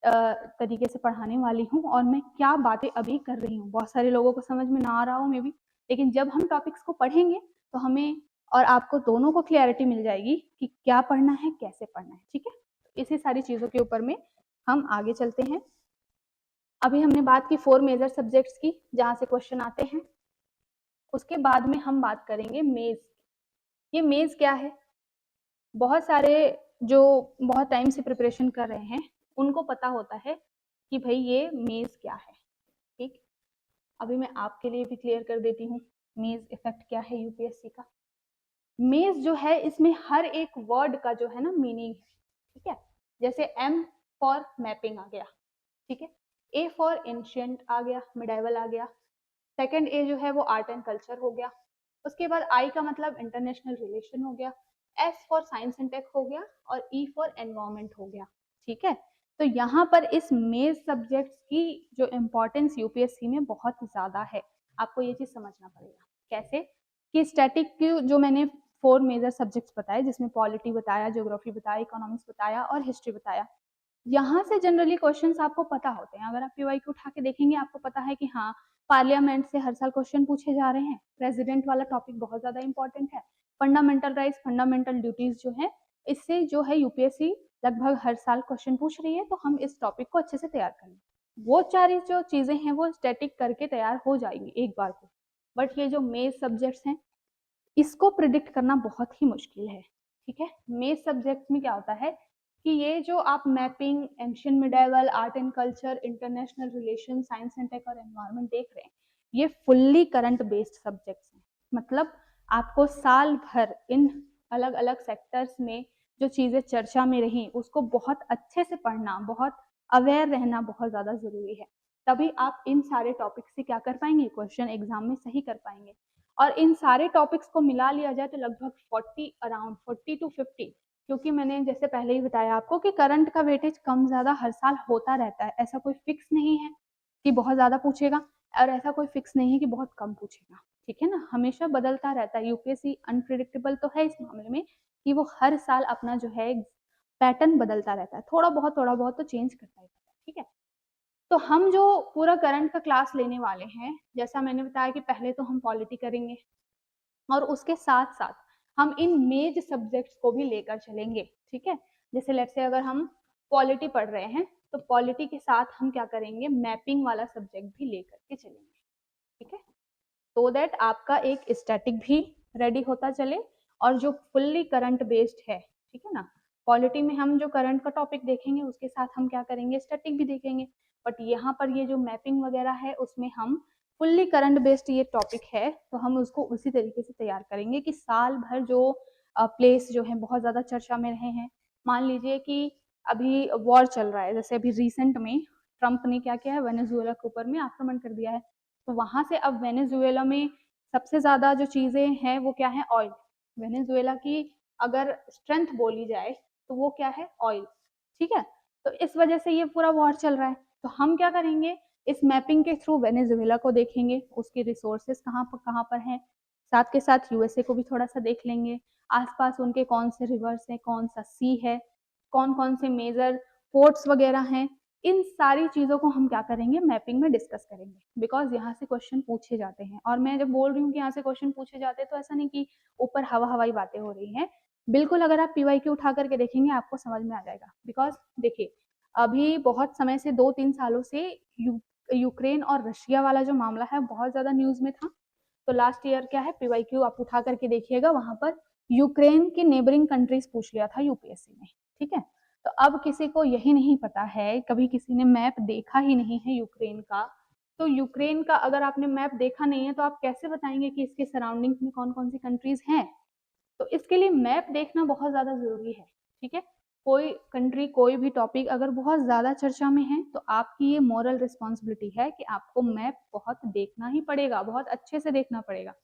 तरीके से पढ़ाने वाली हूँ और मैं क्या बातें अभी कर रही हूँ। बहुत सारे लोगों को समझ में ना आ रहा हो मे बी, लेकिन जब हम टॉपिक्स को पढ़ेंगे तो हमें और आपको दोनों को क्लैरिटी मिल जाएगी कि क्या पढ़ना है, कैसे पढ़ना है, ठीक है। इसी सारी चीजों के ऊपर में हम आगे चलते हैं। अभी हमने बात की 4 मेजर सब्जेक्ट्स की जहाँ से क्वेश्चन आते हैं। उसके बाद में हम बात करेंगे मेज। ये मेज क्या है, बहुत सारे जो बहुत टाइम से प्रिपरेशन कर रहे हैं उनको पता होता है कि भाई ये मेज क्या है, ठीक। अभी मैं आपके लिए भी क्लियर कर देती हूँ मेज इफेक्ट क्या है यूपीएससी का। मेज जो है इसमें हर एक वर्ड का जो है ना मीनिंग है, ठीक है। जैसे एम फॉर मैपिंग आ गया, ठीक है, ए फॉर एंशियंट आ गया, मिडाइवल आ गया, सेकंड ए जो है वो आर्ट एंड कल्चर हो गया, उसके बाद आई का मतलब इंटरनेशनल रिलेशन हो गया, as for science and tech हो गया, और ई फॉर एनवायरमेंट हो गया, ठीक है। तो यहाँ पर इस मेज सब्जेक्ट्स की जो इम्पोर्टेंस यूपीएससी में बहुत ज्यादा है, आपको ये चीज समझना पड़ेगा। कैसे कि स्टैटिक की जो मैंने 4 मेजर सब्जेक्ट्स बताए जिसमें पॉलिटी बताया, ज्योग्राफी बताया, इकोनॉमिक्स बताया और हिस्ट्री बताया, यहाँ से जनरली क्वेश्चंस आपको पता होते हैं। अगर आप पीवाईक्यू उठा के देखेंगे आपको पता है कि हाँ पार्लियामेंट से हर साल क्वेश्चन पूछे जा रहे हैं। प्रेसिडेंट वाला टॉपिक बहुत ज्यादा इंपॉर्टेंट है। फंडामेंटल राइट्स, फंडामेंटल ड्यूटीज जो है, इससे जो है यूपीएससी लगभग हर साल क्वेश्चन पूछ रही है, तो हम इस टॉपिक को अच्छे से तैयार कर लें। वो सारी जो चीजें हैं वो स्टैटिक करके तैयार हो जाएंगी एक बार को, बट ये जो मेज सब्जेक्ट्स हैं इसको प्रिडिक्ट करना बहुत ही मुश्किल है। ठीक है, मेज सब्जेक्ट में क्या होता है कि ये जो आप mapping, ancient medieval, art and culture, international relation, science and tech और एनवायरनमेंट देख रहे हैं, ये फुल्ली करंट बेस्ड सब्जेक्ट्स हैं। मतलब आपको साल भर इन अलग अलग सेक्टर्स में जो चीजें चर्चा में रही उसको बहुत अच्छे से पढ़ना, बहुत अवेयर रहना बहुत ज्यादा जरूरी है। तभी आप इन सारे टॉपिक से क्या कर पाएंगे, क्वेश्चन एग्जाम में सही कर पाएंगे। और इन सारे टॉपिक्स को मिला लिया जाए तो लगभग 40 to 50, क्योंकि मैंने जैसे पहले ही बताया आपको कि करंट का वेटेज कम ज्यादा हर साल होता रहता है। ऐसा कोई फिक्स नहीं है कि बहुत ज्यादा पूछेगा और ऐसा कोई फिक्स नहीं है कि बहुत कम पूछेगा। ठीक है ना, हमेशा बदलता रहता है। यूपीएससी अनप्रिडिक्टेबल तो है इस मामले में कि वो हर साल अपना जो है पैटर्न बदलता रहता है, थोड़ा बहुत तो चेंज करता है। ठीक है, तो हम जो पूरा करंट का क्लास लेने वाले हैं, जैसा मैंने बताया कि पहले तो हम पॉलिटी करेंगे और उसके साथ साथ हम इन मेज सब्जेक्ट्स को भी लेकर चलेंगे। ठीक है, जैसे लेट्स से अगर हम पॉलिटी पढ़ रहे हैं तो पॉलिटी के साथ हम क्या करेंगे, मैपिंग वाला सब्जेक्ट भी लेकर के चलेंगे। ठीक है, तो दैट आपका एक स्टैटिक भी रेडी होता चले और जो फुल्ली करंट बेस्ड है, ठीक है ना, पॉलिटी में हम जो करंट का टॉपिक देखेंगे उसके साथ हम क्या करेंगे, स्टैटिक भी देखेंगे। बट यहाँ पर ये जो मैपिंग वगैरह है उसमें हम फुल्ली करंट बेस्ड ये टॉपिक है, तो हम उसको उसी तरीके से तैयार करेंगे कि साल भर जो प्लेस जो है बहुत ज्यादा चर्चा में रहे हैं। मान लीजिए कि अभी वॉर चल रहा है, जैसे अभी रिसेंट में ट्रंप ने क्या किया है, वेनेजुएला के ऊपर में आक्रमण कर दिया है। तो वहां से अब वेनेजुएला में सबसे ज्यादा जो चीजें हैं वो क्या है, ऑयल। वेनेजुएला की अगर स्ट्रेंथ बोली जाए तो वो क्या है, ऑयल। ठीक है, तो इस वजह से ये पूरा वॉर चल रहा है। तो हम क्या करेंगे, इस मैपिंग के थ्रू वेनेजुएला को देखेंगे, उसके रिसोर्सेस कहाँ पर हैं, साथ के साथ यूएसए को भी थोड़ा सा देख लेंगे, आसपास उनके कौन से रिवर्स हैं, कौन सा सी है, कौन कौन से मेजर पोर्ट्स वगैरह हैं। इन सारी चीजों को हम क्या करेंगे, मैपिंग में डिस्कस करेंगे, बिकॉज यहाँ से क्वेश्चन पूछे जाते हैं। और मैं जब बोल रही हूँ कि यहाँ से क्वेश्चन पूछे जाते हैं तो ऐसा नहीं कि ऊपर हवाई बातें हो रही हैं। बिल्कुल, अगर आप पीवाईक्यू उठा करके देखेंगे आपको समझ में आ जाएगा। बिकॉज देखिए, अभी बहुत समय से 2-3 सालों से यूक्रेन और रशिया वाला जो मामला है बहुत ज्यादा न्यूज में था। तो लास्ट ईयर क्या है, पीवाईक्यू आप उठा करके देखिएगा, वहां पर यूक्रेन की नेबरिंग कंट्रीज पूछ लिया था यूपीएससी में। ठीक है, तो अब किसी को यही नहीं पता है, कभी किसी ने मैप देखा ही नहीं है यूक्रेन का, तो यूक्रेन का अगर आपने मैप देखा नहीं है तो आप कैसे बताएंगे कि इसके सराउंडिंग्स में कौन कौन सी कंट्रीज हैं। तो इसके लिए मैप देखना बहुत ज्यादा जरूरी है। ठीक है, कोई कंट्री, कोई भी टॉपिक अगर बहुत ज्यादा चर्चा में है तो आपकी ये मॉरल रिस्पॉन्सिबिलिटी है कि आपको मैप बहुत देखना ही पड़ेगा, बहुत अच्छे से देखना पड़ेगा,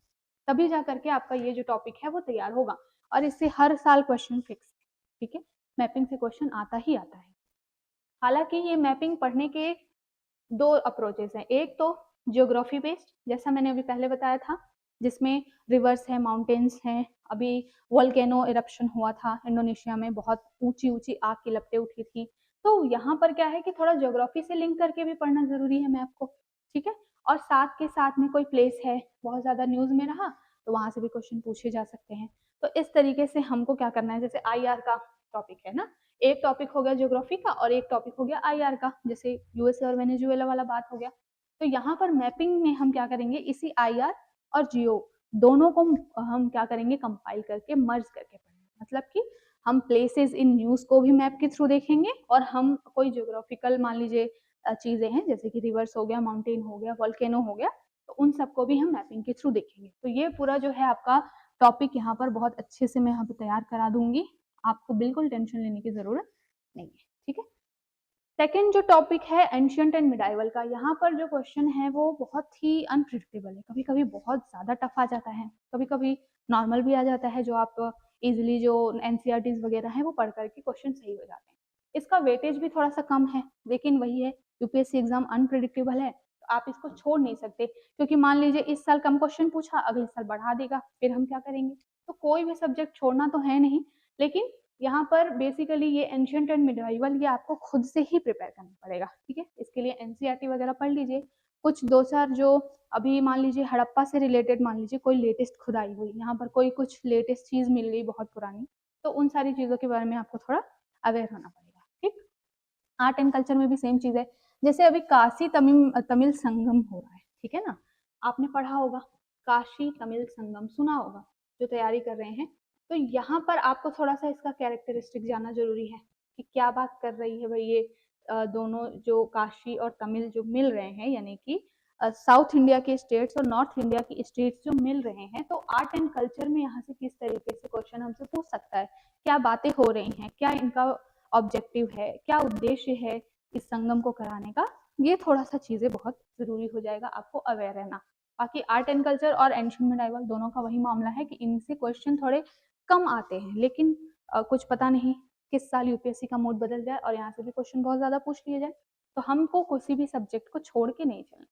तभी जा करके आपका ये जो टॉपिक है वो तैयार होगा। और इससे हर साल क्वेश्चन फिक्स है। ठीक है, मैपिंग से क्वेश्चन आता ही आता है। हालांकि ये मैपिंग पढ़ने के 2 अप्रोचेस हैं। एक तो जियोग्राफी बेस्ड, जैसा मैंने अभी पहले बताया था, जिसमें रिवर्स है, माउंटेन्स हैं। अभी वोल्केनो इरप्शन हुआ था इंडोनेशिया में, बहुत ऊंची ऊंची आग की लपटें उठी थी। तो यहाँ पर क्या है कि थोड़ा ज्योग्राफी से लिंक करके भी पढ़ना जरूरी है मैप को। ठीक है, और साथ के साथ में कोई प्लेस है बहुत ज्यादा न्यूज में रहा तो वहां से भी क्वेश्चन पूछे जा सकते हैं। तो इस तरीके से हमको क्या करना है, जैसे आईआर का टॉपिक है ना, एक टॉपिक हो गया ज्योग्राफी का और एक टॉपिक हो गया आईआर का, जैसे यूएसए और वेनेजुएला वाला बात हो गया। तो यहाँ पर मैपिंग में हम क्या करेंगे, इसी आईआर और जियो दोनों को हम क्या करेंगे, कंपाइल करके मर्ज करके पढ़ेंगे। मतलब कि हम प्लेसेस इन न्यूज को भी मैप के थ्रू देखेंगे और हम कोई ज्योग्राफिकल मान लीजिए चीजें हैं जैसे कि रिवर्स हो गया, माउंटेन हो गया, वोल्केनो हो गया, तो उन सबको भी हम मैपिंग के थ्रू देखेंगे। तो ये पूरा जो है आपका टॉपिक यहाँ पर बहुत अच्छे से मैं यहाँ पर तैयार करा दूंगी, आपको बिल्कुल टेंशन लेने की जरूरत नहीं है। ठीक है, सेकेंड जो टॉपिक है एंशियंट एंड मिडाइवल का, यहाँ पर जो क्वेश्चन है वो बहुत ही अनप्रिडिक्टेबल है। कभी कभी बहुत ज्यादा टफ आ जाता है, कभी कभी नॉर्मल भी आ जाता है, जो आप इजिली जो एनसीईआरटीज वगैरह है वो पढ़ करके क्वेश्चन सही हो जाते हैं। इसका वेटेज भी थोड़ा सा कम है, लेकिन वही है, यूपीएससी एग्जाम अनप्रिडिक्टेबल है, तो आप इसको छोड़ नहीं सकते। क्योंकि मान लीजिए इस साल कम क्वेश्चन पूछा, अगले साल बढ़ा देगा, फिर हम क्या करेंगे। तो कोई भी सब्जेक्ट छोड़ना तो है नहीं, लेकिन यहाँ पर बेसिकली ये एंशियंट एंड मिडाइवल ये आपको खुद से ही प्रिपेयर करना पड़ेगा। ठीक है, इसके लिए एनसीईआरटी वगैरह पढ़ लीजिए, कुछ 2-4 जो अभी मान लीजिए हड़प्पा से रिलेटेड मान लीजिए कोई लेटेस्ट खुदाई हुई, यहाँ पर कोई कुछ लेटेस्ट चीज़ मिल गई बहुत पुरानी, तो उन सारी चीज़ों के बारे में आपको थोड़ा अवेयर होना पड़ेगा, ठीक। आर्ट एंड कल्चर में भी सेम चीज़ है, जैसे अभी काशी तमिल संगम हो रहा है, ठीक है ना, आपने पढ़ा होगा, काशी तमिल संगम सुना होगा, जो तैयारी कर रहे हैं, तो यहाँ पर आपको थोड़ा सा इसका कैरेक्टरिस्टिक जानना जरूरी है कि क्या बात कर रही है भाई ये दोनों जो काशी और तमिल जो मिल रहे हैं, यानी कि साउथ इंडिया के स्टेट्स और नॉर्थ इंडिया की स्टेट्स जो मिल रहे हैं, तो आर्ट एंड कल्चर में यहाँ से किस तरीके से क्वेश्चन हमसे पूछ सकता है, क्या बातें हो रही हैं, क्या इनका ऑब्जेक्टिव है, क्या उद्देश्य है इस संगम को कराने का, ये थोड़ा सा चीजें बहुत जरूरी हो जाएगा आपको अवेयर रहना। बाकी आर्ट एंड कल्चर और एंशिएंट मेडाइवल दोनों का वही मामला है कि इनसे क्वेश्चन थोड़े कम आते हैं, लेकिन कुछ पता नहीं किस साल यूपीएससी का मूड बदल जाए और यहाँ से भी क्वेश्चन बहुत ज्यादा पूछ लिए जाए, तो हमको किसी भी सब्जेक्ट को छोड़ के नहीं चलना।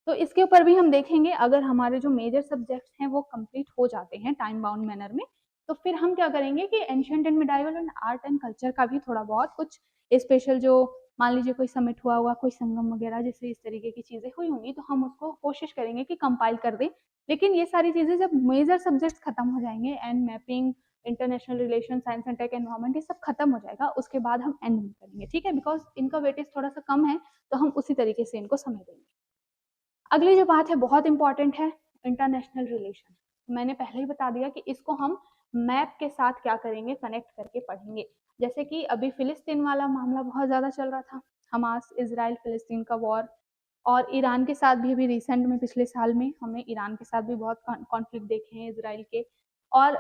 तो इसके ऊपर भी हम देखेंगे, अगर हमारे जो मेजर सब्जेक्ट्स हैं वो कंप्लीट हो जाते हैं टाइम बाउंड मैनर में, तो फिर हम क्या करेंगे कि ancient and medieval and art and culture का भी थोड़ा बहुत कुछ स्पेशल, जो मान लीजिए कोई समिट हुआ होगा, कोई संगम वगैरह जैसे इस तरीके की चीजें हुई होंगी, तो हम उसको कोशिश करेंगे कि कंपाइल कर दें। लेकिन ये सारी चीजें जब मेजर सब्जेक्ट्स खत्म हो जाएंगे, and mapping, international relation, science and tech, environment, ये सब खत्म हो जाएगा, उसके बाद हम एंड में करेंगे, ठीक है, बिकॉज इनका वेटेज थोड़ा सा कम है, तो हम उसी तरीके से इनको समय देंगे। अगली जो बात है बहुत इंपॉर्टेंट है, इंटरनेशनल रिलेशन। मैंने पहले ही बता दिया कि इसको हम मैप के साथ क्या करेंगे, कनेक्ट करके पढ़ेंगे। जैसे कि अभी फिलिस्तीन वाला मामला बहुत ज्यादा चल रहा था, हमास इजराइल फिलिस्तीन का वॉर, और ईरान के साथ भी अभी रिसेंट में पिछले साल में हमने ईरान के साथ भी बहुत कॉन्फ्लिक्ट देखे हैं इजराइल के, और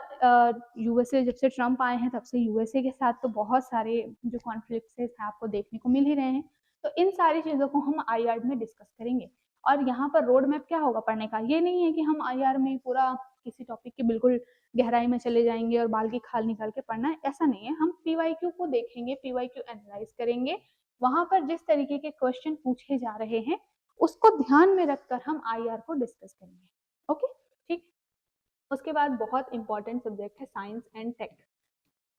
यूएसए जब से ट्रम्प आए हैं तब से यूएसए के साथ तो बहुत सारे जो कॉन्फ्लिक्ट है आपको देखने को मिल ही रहे हैं। तो इन सारी चीज़ों को हम आईआर में डिस्कस करेंगे। और यहाँ पर रोड मैप क्या होगा पढ़ने का, ये नहीं है कि हम आईआर में पूरा किसी टॉपिक के बिल्कुल गहराई में चले जाएंगे और बाल की खाल निकाल के पढ़ना है, ऐसा नहीं है। हम पीवाईक्यू को देखेंगे, पीवाईक्यू एनालाइज करेंगे, वहां पर जिस तरीके के क्वेश्चन पूछे जा रहे हैं उसको ध्यान में रखकर हम आईआर को डिस्कस करेंगे। ओके, ठीक। उसके बाद बहुत इंपॉर्टेंट सब्जेक्ट है science and tech.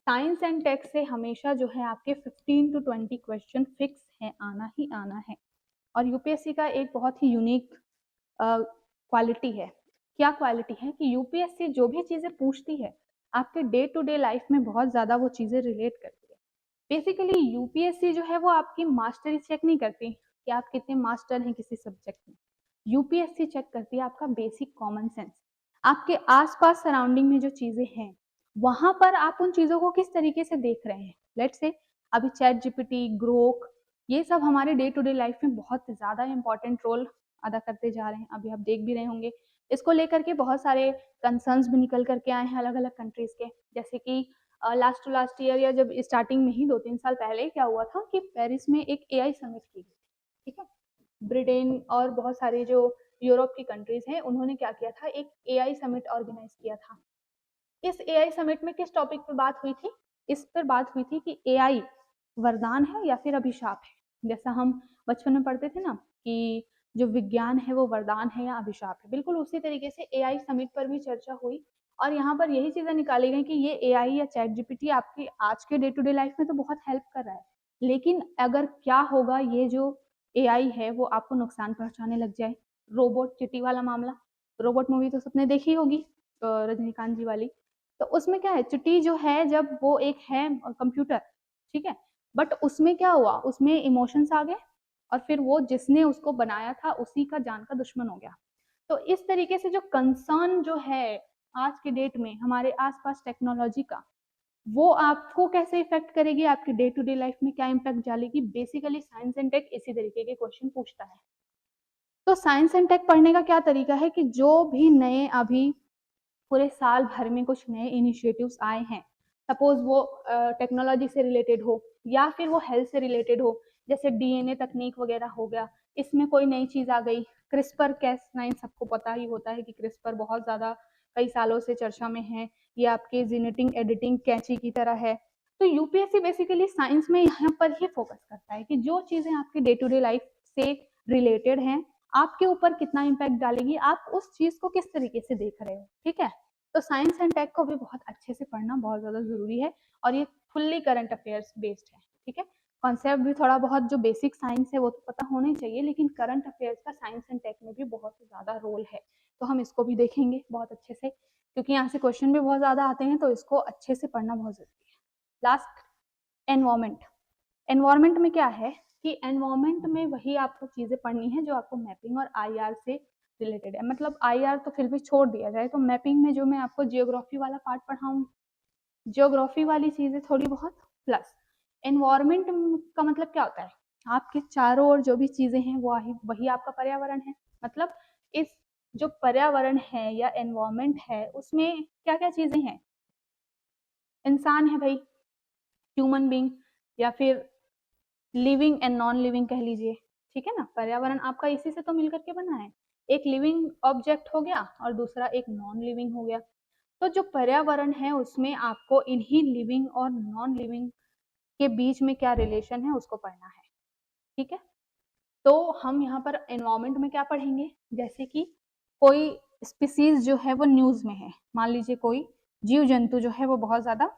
Science and tech से हमेशा जो है आपके 15 to 20 क्वेश्चन फिक्स है, आना ही आना है। और यूपीएससी का एक बहुत ही यूनिक क्वालिटी है, क्या क्वालिटी है कि यूपीएससी जो भी चीजें पूछती है आपके डे टू डे लाइफ में बहुत ज्यादा वो चीजें रिलेट करती है। बेसिकली यूपीएससी जो है वो आपकी मास्टरी चेक नहीं करती कि आप कितने मास्टर हैं किसी सब्जेक्ट में, यूपीएससी चेक करती है आपका बेसिक कॉमन सेंस, आपके आसपास सराउंडिंग में जो चीजें हैं वहां पर आप उन चीजों को किस तरीके से देख रहे हैं। लेट्स से अभी चैट जीपीटी, ग्रोक, ये सब हमारे डे टू डे लाइफ में बहुत ज्यादा इंपॉर्टेंट रोल अदा करते जा रहे हैं, अभी आप देख भी रहे होंगे। इसको लेकर के बहुत सारे कंसर्न्स भी निकल करके आए हैं अलग अलग कंट्रीज के, जैसे कि लास्ट टू लास्ट ईयर या जब स्टार्टिंग में ही 2-3 साल पहले क्या हुआ था कि पेरिस में एक एआई समिट की गई, ठीक है। ब्रिटेन और बहुत सारे जो यूरोप की कंट्रीज हैं उन्होंने क्या किया था, एक एआई समिट ऑर्गेनाइज किया था। इस एआई समिट में किस टॉपिक पे बात हुई थी, इस पर बात हुई थी कि एआई वरदान है या फिर अभिशाप है। जैसा हम बचपन में पढ़ते थे ना कि जो विज्ञान है वो वरदान है या अभिशाप है, बिल्कुल उसी तरीके से एआई समिट पर भी चर्चा हुई। और यहाँ पर यही चीजें निकाली गई कि ये एआई या चैट जीपीटी आपकी आज के डे टू डे लाइफ में तो बहुत हेल्प कर रहा है, लेकिन अगर क्या होगा ये जो एआई है वो आपको नुकसान पहुंचाने लग जाए। रोबोट चिट्टी वाला मामला, रोबोट मूवी तो सबने देखी होगी, रजनीकांत जी वाली। तो उसमें क्या है, चिट्टी जो है जब वो एक है कंप्यूटर, ठीक है, बट उसमें क्या हुआ, उसमें इमोशंस आ गए और फिर वो जिसने उसको बनाया था उसी का जान का दुश्मन हो गया। तो इस तरीके से जो कंसर्न जो है आज के डेट में हमारे आसपास टेक्नोलॉजी का, वो आपको कैसे इफेक्ट करेगी, आपके डे टू डे लाइफ में क्या इम्पैक्ट डालेगी, बेसिकली साइंस एंड टेक इसी तरीके के क्वेश्चन पूछता है। तो साइंस एंड टेक पढ़ने का क्या तरीका है कि जो भी नए अभी पूरे साल भर में कुछ नए इनिशिएटिव्स आए हैं, सपोज वो टेक्नोलॉजी से रिलेटेड हो या फिर वो हेल्थ से रिलेटेड हो, जैसे डीएनए तकनीक वगैरह हो गया, इसमें कोई नई चीज आ गई, क्रिस्पर कैस9 सबको पता ही होता है कि क्रिस्पर बहुत ज्यादा कई सालों से चर्चा में है, ये आपके जीनेटिक एडिटिंग कैंची की तरह है। तो यूपीएससी बेसिकली साइंस में यहाँ पर ही फोकस करता है कि जो चीजें आपके डे टू डे लाइफ से रिलेटेड हैं आपके ऊपर कितना इम्पैक्ट डालेगी, आप उस चीज को किस तरीके से देख रहे हो, ठीक है। तो साइंस एंड टेक को भी बहुत अच्छे से पढ़ना बहुत ज्यादा जरूरी है और ये फुल्ली करंट अफेयर्स बेस्ड है, ठीक है। कॉन्सेप्ट भी थोड़ा बहुत जो बेसिक साइंस है वो तो पता होना ही चाहिए, लेकिन करंट अफेयर्स का साइंस एंड टेक में भी बहुत ज़्यादा रोल है, तो हम इसको भी देखेंगे बहुत अच्छे से, क्योंकि यहाँ से क्वेश्चन भी बहुत ज़्यादा आते हैं, तो इसको अच्छे से पढ़ना बहुत ज़रूरी है। Last, environment. एनवायरमेंट में क्या है कि एनवायरमेंट में वही आपको चीज़ें पढ़नी है जो आपको मैपिंग और आईआर से रिलेटेड है। मतलब आईआर तो फिर भी छोड़ दिया जाए, तो मैपिंग में जो मैं आपको जियोग्राफी वाला पार्ट पढ़ाऊंगी, जियोग्राफी वाली चीज़ें थोड़ी बहुत, प्लस एनवायरमेंट का मतलब क्या होता है, आपके चारों ओर जो भी चीज़ें हैं वो वही आपका पर्यावरण है। मतलब इस जो पर्यावरण है या एनवायरमेंट है उसमें क्या क्या चीज़ें हैं, इंसान है भाई, ह्यूमन बींग, या फिर लिविंग एंड नॉन लिविंग कह लीजिए, ठीक है ना। पर्यावरण आपका इसी से तो मिलकर के बना है, एक लिविंग ऑब्जेक्ट हो गया और दूसरा एक नॉन लिविंग हो गया। तो जो पर्यावरण है उसमें आपको इन्हीं लिविंग और नॉन लिविंग के बीच में क्या रिलेशन है उसको पढ़ना है, ठीक है। तो हम यहाँ पर एनवायरमेंट में क्या पढ़ेंगे, जैसे कि कोई स्पीसीज जो है वो न्यूज में है, मान लीजिए कोई जीव जंतु जो है वो बहुत ज्यादा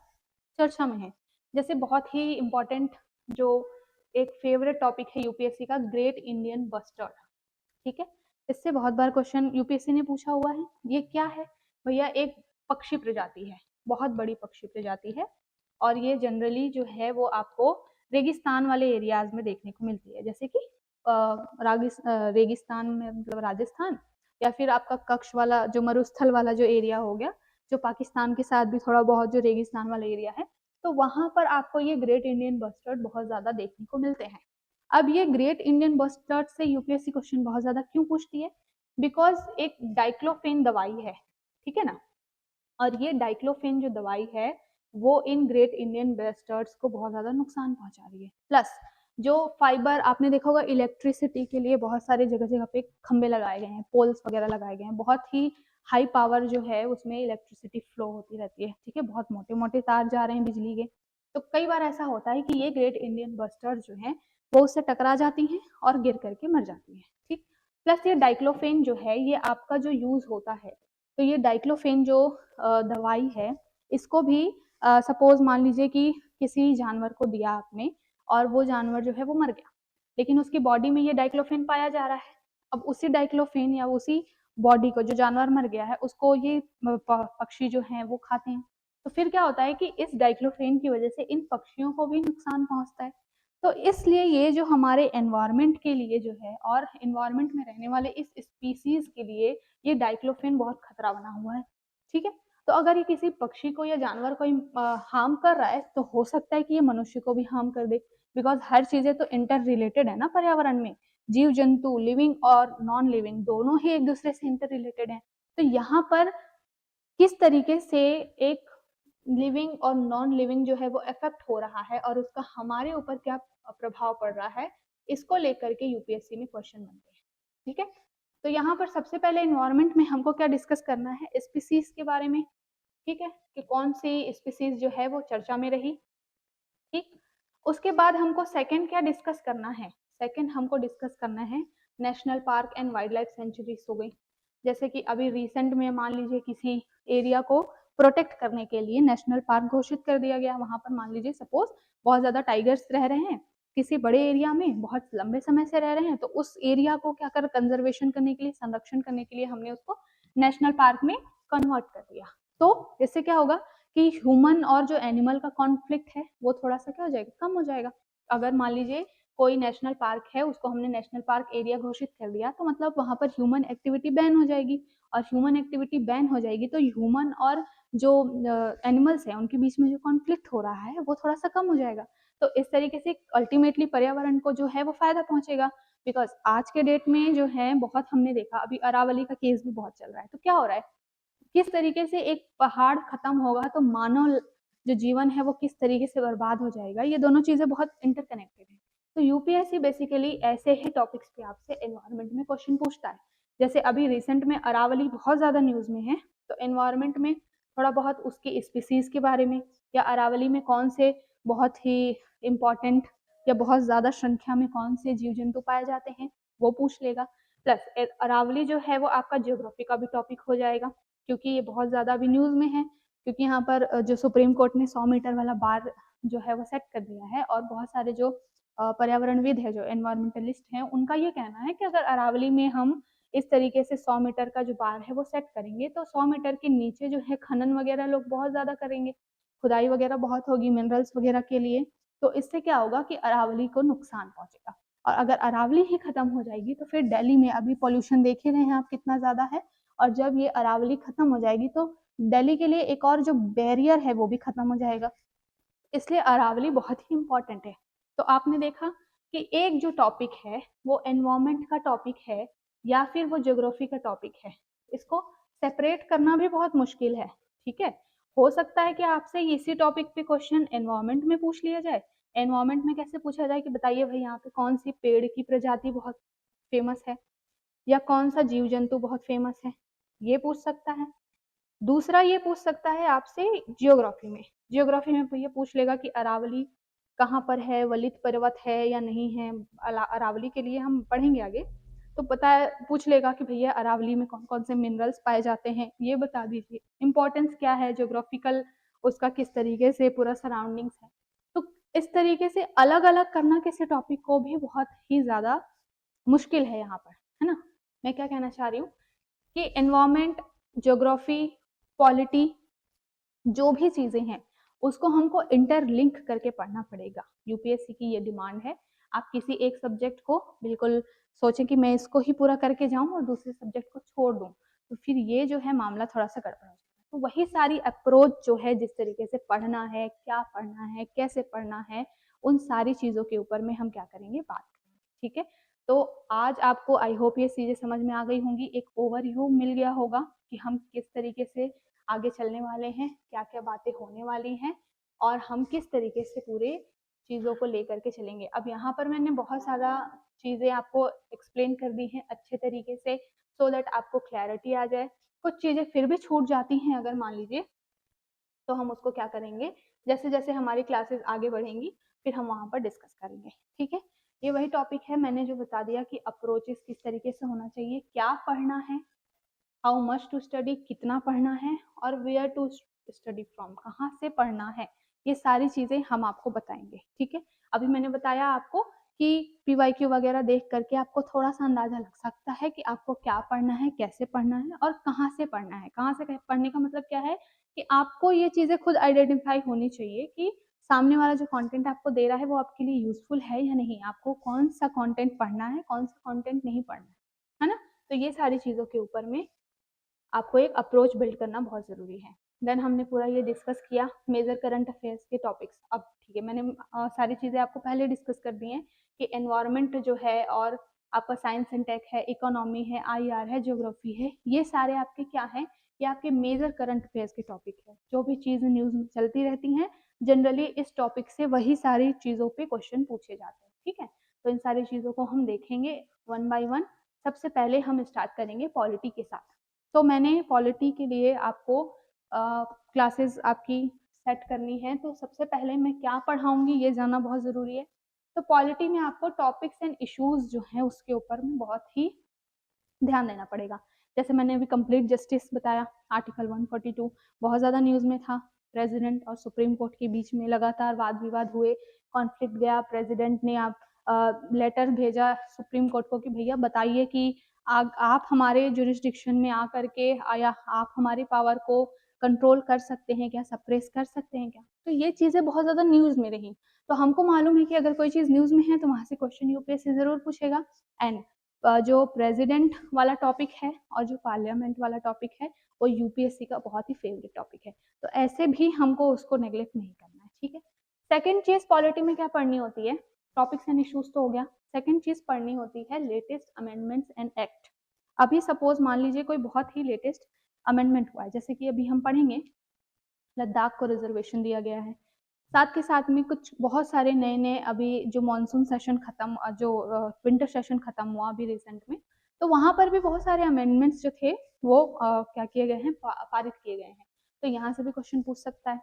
चर्चा में है, जैसे बहुत ही इंपॉर्टेंट जो एक फेवरेट टॉपिक है यूपीएससी का, ग्रेट इंडियन बस्टर्ड, ठीक है। इससे बहुत बार क्वेश्चन यूपीएससी ने पूछा हुआ है। ये क्या है भैया, एक पक्षी प्रजाति है, बहुत बड़ी पक्षी प्रजाति है, और ये जनरली जो है वो आपको रेगिस्तान वाले एरियाज में देखने को मिलती है, जैसे कि रेगिस्तान में मतलब राजस्थान, या फिर आपका कक्ष वाला जो मरुस्थल वाला जो एरिया हो गया, जो पाकिस्तान के साथ भी थोड़ा बहुत जो रेगिस्तान वाला एरिया है, तो वहां पर आपको ये ग्रेट इंडियन बस्टर्ड बहुत ज्यादा देखने को मिलते हैं। अब ये ग्रेट इंडियन बस्टर्ड से यूपीएससी क्वेश्चन बहुत ज्यादा क्यों पूछती है, बिकॉज एक डाइक्लोफेन दवाई है, ठीक है ना, और ये डाइक्लोफेन जो दवाई है वो इन ग्रेट इंडियन बस्टर्ड्स को बहुत ज्यादा नुकसान पहुंचा रही है। प्लस जो फाइबर आपने देखा होगा, इलेक्ट्रिसिटी के लिए बहुत सारे जगह जगह पे खंबे लगाए गए हैं, पोल्स वगैरह लगाए गए हैं, बहुत ही हाई पावर जो है उसमें इलेक्ट्रिसिटी फ्लो होती रहती है, ठीक है, बहुत मोटे मोटे तार जा रहे हैं बिजली के। तो कई बार ऐसा होता है कि ये ग्रेट इंडियन बस्टर्ड जो है वो उससे टकरा जाती हैं और गिर करके मर जाती हैं, ठीक। प्लस ये डाइक्लोफेन जो है ये आपका जो यूज होता है, तो ये डाइक्लोफेन जो दवाई है इसको भी सपोज मान लीजिए कि किसी जानवर को दिया आपने और वो जानवर जो है वो मर गया, लेकिन उसकी बॉडी में ये डाइक्लोफेन पाया जा रहा है। अब उसी डाइक्लोफेन या उसी बॉडी को, जो जानवर मर गया है उसको ये पक्षी जो हैं वो खाते हैं, तो फिर क्या होता है कि इस डाइक्लोफेन की वजह से इन पक्षियों को भी नुकसान पहुंचता है। तो इसलिए ये जो हमारे एनवायरनमेंट के लिए जो है और एनवायरनमेंट में रहने वाले इस स्पीसीज के लिए ये डाइक्लोफेन बहुत खतरा बना हुआ है, ठीक है। तो अगर ये किसी पक्षी को या जानवर को हार्म कर रहा है तो हो सकता है कि ये मनुष्य को भी हार्म कर दे, बिकॉज हर चीजें तो इंटर रिलेटेड है ना पर्यावरण में, जीव जंतु लिविंग और नॉन लिविंग दोनों ही एक दूसरे से इंटर रिलेटेड है। तो यहाँ पर किस तरीके से एक लिविंग और नॉन लिविंग जो है वो इफेक्ट हो रहा है और उसका हमारे ऊपर क्या प्रभाव पड़ रहा है, इसको लेकर के यूपीएससी में क्वेश्चन बनते हैं, ठीक है। तो यहाँ पर सबसे पहले इन्वायरमेंट में हमको क्या डिस्कस करना है, स्पीसीज के बारे में, ठीक है, कि कौन सी स्पीसीज जो है वो चर्चा में रही, ठीक। उसके बाद हमको सेकंड क्या डिस्कस करना है, सेकंड हमको डिस्कस करना है national park and wild life sanctuaries हो गई, जैसे कि अभी रिसेंट में मान लीजिए किसी एरिया को प्रोटेक्ट करने के लिए नेशनल पार्क घोषित कर दिया गया, वहां पर मान लीजिए सपोज बहुत ज्यादा टाइगर्स रह रहे हैं किसी बड़े एरिया में, बहुत लंबे समय से रह रहे हैं, तो उस एरिया को क्या कर कंजर्वेशन करने के लिए, संरक्षण करने के लिए हमने उसको नेशनल पार्क में कन्वर्ट कर दिया। तो इससे क्या होगा कि ह्यूमन और जो एनिमल का कॉन्फ्लिक्ट है वो थोड़ा सा क्या हो जाएगा, कम हो जाएगा। अगर मान लीजिए कोई नेशनल पार्क है उसको हमने नेशनल पार्क एरिया घोषित कर दिया, तो मतलब वहां पर ह्यूमन एक्टिविटी बैन हो जाएगी, और ह्यूमन एक्टिविटी बैन हो जाएगी तो ह्यूमन और जो एनिमल्स हैं उनके बीच में जो कॉन्फ्लिक्ट हो रहा है वो थोड़ा सा कम हो जाएगा। तो इस तरीके से अल्टीमेटली पर्यावरण को जो है वो फायदा पहुंचेगा, बिकॉज आज के डेट में जो है बहुत हमने देखा, अभी अरावली का केस भी बहुत चल रहा है, तो क्या हो रहा है, किस तरीके से एक पहाड़ खत्म होगा तो मानव जो जीवन है वो किस तरीके से बर्बाद हो जाएगा, ये दोनों चीजें बहुत इंटरकनेक्टेड है। तो यूपीएससी बेसिकली ऐसे ही टॉपिक्स पे आपसे एनवायरनमेंट में क्वेश्चन पूछता है, जैसे अभी रिसेंट में अरावली बहुत ज्यादा न्यूज में है, तो एनवायरनमेंट में थोड़ा बहुत उसकी स्पीसीज के बारे में, या अरावली में कौन से बहुत ही इम्पोर्टेंट या बहुत ज्यादा संख्या में कौन से जीव जंतु पाए जाते हैं वो पूछ लेगा। प्लस अरावली जो है वो आपका जियोग्राफी का भी टॉपिक हो जाएगा, क्योंकि ये बहुत ज़्यादा अभी न्यूज़ में है, क्योंकि यहाँ पर जो सुप्रीम कोर्ट ने 100 मीटर वाला बार जो है वो सेट कर दिया है, और बहुत सारे जो पर्यावरणविद है, जो एनवायरमेंटलिस्ट हैं, उनका ये कहना है कि अगर अरावली में हम इस तरीके से 100 मीटर का जो बार है वो सेट करेंगे, तो 100 मीटर के नीचे जो है खनन वगैरह लोग बहुत ज़्यादा करेंगे, खुदाई वगैरह बहुत होगी मिनरल्स वगैरह के लिए। तो इससे क्या होगा कि अरावली को नुकसान पहुंचेगा, और अगर अरावली ही खत्म हो जाएगी तो फिर दिल्ली में अभी पॉल्यूशन देख ही रहे हैं आप कितना ज़्यादा है, और जब ये अरावली खत्म हो जाएगी तो दिल्ली के लिए एक और जो बैरियर है वो भी खत्म हो जाएगा। इसलिए अरावली बहुत ही इंपॉर्टेंट है। तो आपने देखा कि एक जो टॉपिक है वो एनवायरमेंट का टॉपिक है या फिर वो ज्योग्राफी का टॉपिक है, इसको सेपरेट करना भी बहुत मुश्किल है। ठीक है, हो सकता है कि आपसे इसी टॉपिक पे क्वेश्चन एनवायरमेंट में पूछ लिया जाए। एनवायरमेंट में कैसे पूछा जाए कि बताइए भाई यहाँ पे कौन सी पेड़ की प्रजाति बहुत फेमस है, या कौन सा जीव जंतु बहुत फेमस है, ये पूछ सकता है। दूसरा ये पूछ सकता है आपसे जियोग्राफी में, जियोग्राफी में ये पूछ लेगा कि अरावली कहाँ पर है, वलित पर्वत है या नहीं है। अरावली के लिए हम पढ़ेंगे आगे, तो पता है पूछ लेगा कि भैया अरावली में कौन कौन से मिनरल्स पाए जाते हैं, ये बता दीजिए। इंपॉर्टेंस क्या है ज्योग्राफिकल, उसका किस तरीके से पूरा सराउंडिंग्स है। तो इस तरीके से अलग अलग करना किसी टॉपिक को भी बहुत ही ज़्यादा मुश्किल है यहाँ पर, है ना। मैं क्या कहना चाह रही हूँ कि एनवायरमेंट, ज्योग्राफी, पॉलिटी, जो भी चीजें हैं उसको हमको इंटरलिंक करके पढ़ना पड़ेगा। यूपीएससी की ये डिमांड है। आप किसी एक सब्जेक्ट को बिल्कुल सोचें कि मैं इसको ही पूरा करके जाऊं और दूसरे सब्जेक्ट को छोड़ दूं, तो फिर ये जो है मामला थोड़ा सा गड़बड़ हो जाएगा। तो वही सारी अप्रोच जो है, जिस तरीके से पढ़ना है, क्या पढ़ना है, कैसे पढ़ना है, उन सारी चीजों के ऊपर में हम क्या करेंगे, बात करेंगे। ठीक है, तो आज आपको आई होप ये चीजें समझ में आ गई होंगी, एक ओवरव्यू मिल गया होगा कि हम किस तरीके से आगे चलने वाले हैं, क्या क्या बातें होने वाली हैं, और हम किस तरीके से पूरे चीज़ों को लेकर के चलेंगे। अब यहाँ पर मैंने बहुत सारा चीज़ें आपको एक्सप्लेन कर दी हैं अच्छे तरीके से, सो दैट आपको क्लैरिटी आ जाए। कुछ चीज़ें फिर भी छूट जाती हैं अगर मान लीजिए, तो हम उसको क्या करेंगे, जैसे जैसे हमारी क्लासेस आगे बढ़ेंगी फिर हम वहाँ पर डिस्कस करेंगे। ठीक है, ये वही टॉपिक है, मैंने जो बता दिया कि अप्रोचेस किस तरीके से होना चाहिए, क्या पढ़ना है, हाउ मच टू स्टडी, कितना पढ़ना है, और वेयर टू स्टडी फ्रॉम, कहाँ से पढ़ना है, ये सारी चीज़ें हम आपको बताएंगे। ठीक है, अभी मैंने बताया आपको कि पीवाईक्यू वगैरह देख करके आपको थोड़ा सा अंदाजा लग सकता है कि आपको क्या पढ़ना है, कैसे पढ़ना है, और कहाँ से पढ़ना है। कहाँ से पढ़ने का मतलब क्या है कि आपको ये चीज़ें खुद आइडेंटिफाई होनी चाहिए कि सामने वाला जो कंटेंट आपको दे रहा है वो आपके लिए यूजफुल है या नहीं, आपको कौन सा कंटेंट पढ़ना है, कौन सा कंटेंट नहीं पढ़ना है ना। तो ये सारी चीज़ों के ऊपर में आपको एक अप्रोच बिल्ड करना बहुत ज़रूरी है। देन हमने पूरा ये डिस्कस किया मेजर करंट अफेयर्स के टॉपिक्स। अब ठीक है, मैंने सारी चीज़ें आपको पहले डिस्कस कर दी हैं कि एनवायरनमेंट जो है, और आपका साइंस एंड टेक है, इकोनॉमी है, आईआर है, ज्योग्राफी है, ये सारे आपके क्या हैं, ये आपके मेजर करंट अफेयर्स के टॉपिक है। जो भी चीज़ें न्यूज़ में चलती रहती हैं, जनरली इस टॉपिक से वही सारी चीज़ों पे क्वेश्चन पूछे जाते हैं। ठीक है, तो इन सारी चीज़ों को हम देखेंगे वन बाय वन। सबसे पहले हम स्टार्ट करेंगे पॉलिटी के साथ। तो मैंने पॉलिटी के लिए आपको क्लासेस आपकी सेट करनी है, तो सबसे पहले मैं क्या पढ़ाऊंगी ये जानना बहुत ज़रूरी है। तो पॉलिटी में आपको टॉपिक्स एंड इश्यूज जो हैं उसके ऊपर में बहुत ही ध्यान देना पड़ेगा। जैसे मैंने अभी कंप्लीट जस्टिस बताया, आर्टिकल 142 बहुत ज़्यादा न्यूज़ में था। प्रेसिडेंट और सुप्रीम कोर्ट के बीच में लगातार वाद विवाद हुए, कॉन्फ्लिक्ट गया, प्रेसिडेंट ने लेटर भेजा सुप्रीम कोर्ट को कि भैया बताइए कि आप हमारे जुरिस्डिक्शन में आ करके या आप हमारी पावर को कंट्रोल कर सकते हैं क्या, सप्रेस कर सकते हैं क्या। तो ये चीज़ें बहुत ज़्यादा न्यूज़ में रही। तो हमको मालूम है कि अगर कोई चीज़ न्यूज़ में है तो वहाँ से क्वेश्चन यूपीएससी ज़रूर पूछेगा। एंड जो प्रेसिडेंट वाला टॉपिक है और जो पार्लियामेंट वाला टॉपिक है वो यूपीएससी का बहुत ही फेवरेट टॉपिक है। तो ऐसे भी हमको उसको नेग्लेक्ट नहीं करना है। ठीक है, सेकंड चीज़ पॉलिटी में क्या पढ़नी होती है, टॉपिक्स एंड इश्यूज तो हो गया। सेकंड चीज़ पढ़नी होती है लेटेस्ट अमेंडमेंट्स एंड एक्ट। अभी सपोज मान लीजिए कोई बहुत ही लेटेस्ट अमेंडमेंट हुआ है, जैसे कि अभी हम पढ़ेंगे लद्दाख को रिजर्वेशन दिया गया है। साथ के साथ में कुछ बहुत सारे नए नए अभी जो मानसून सेशन खत्म, जो विंटर सेशन खत्म हुआ अभी रिसेंट में, तो वहां पर भी बहुत सारे अमेंडमेंट्स जो थे वो क्या किए गए हैं, पारित किए गए हैं। तो यहाँ से भी क्वेश्चन पूछ सकता है।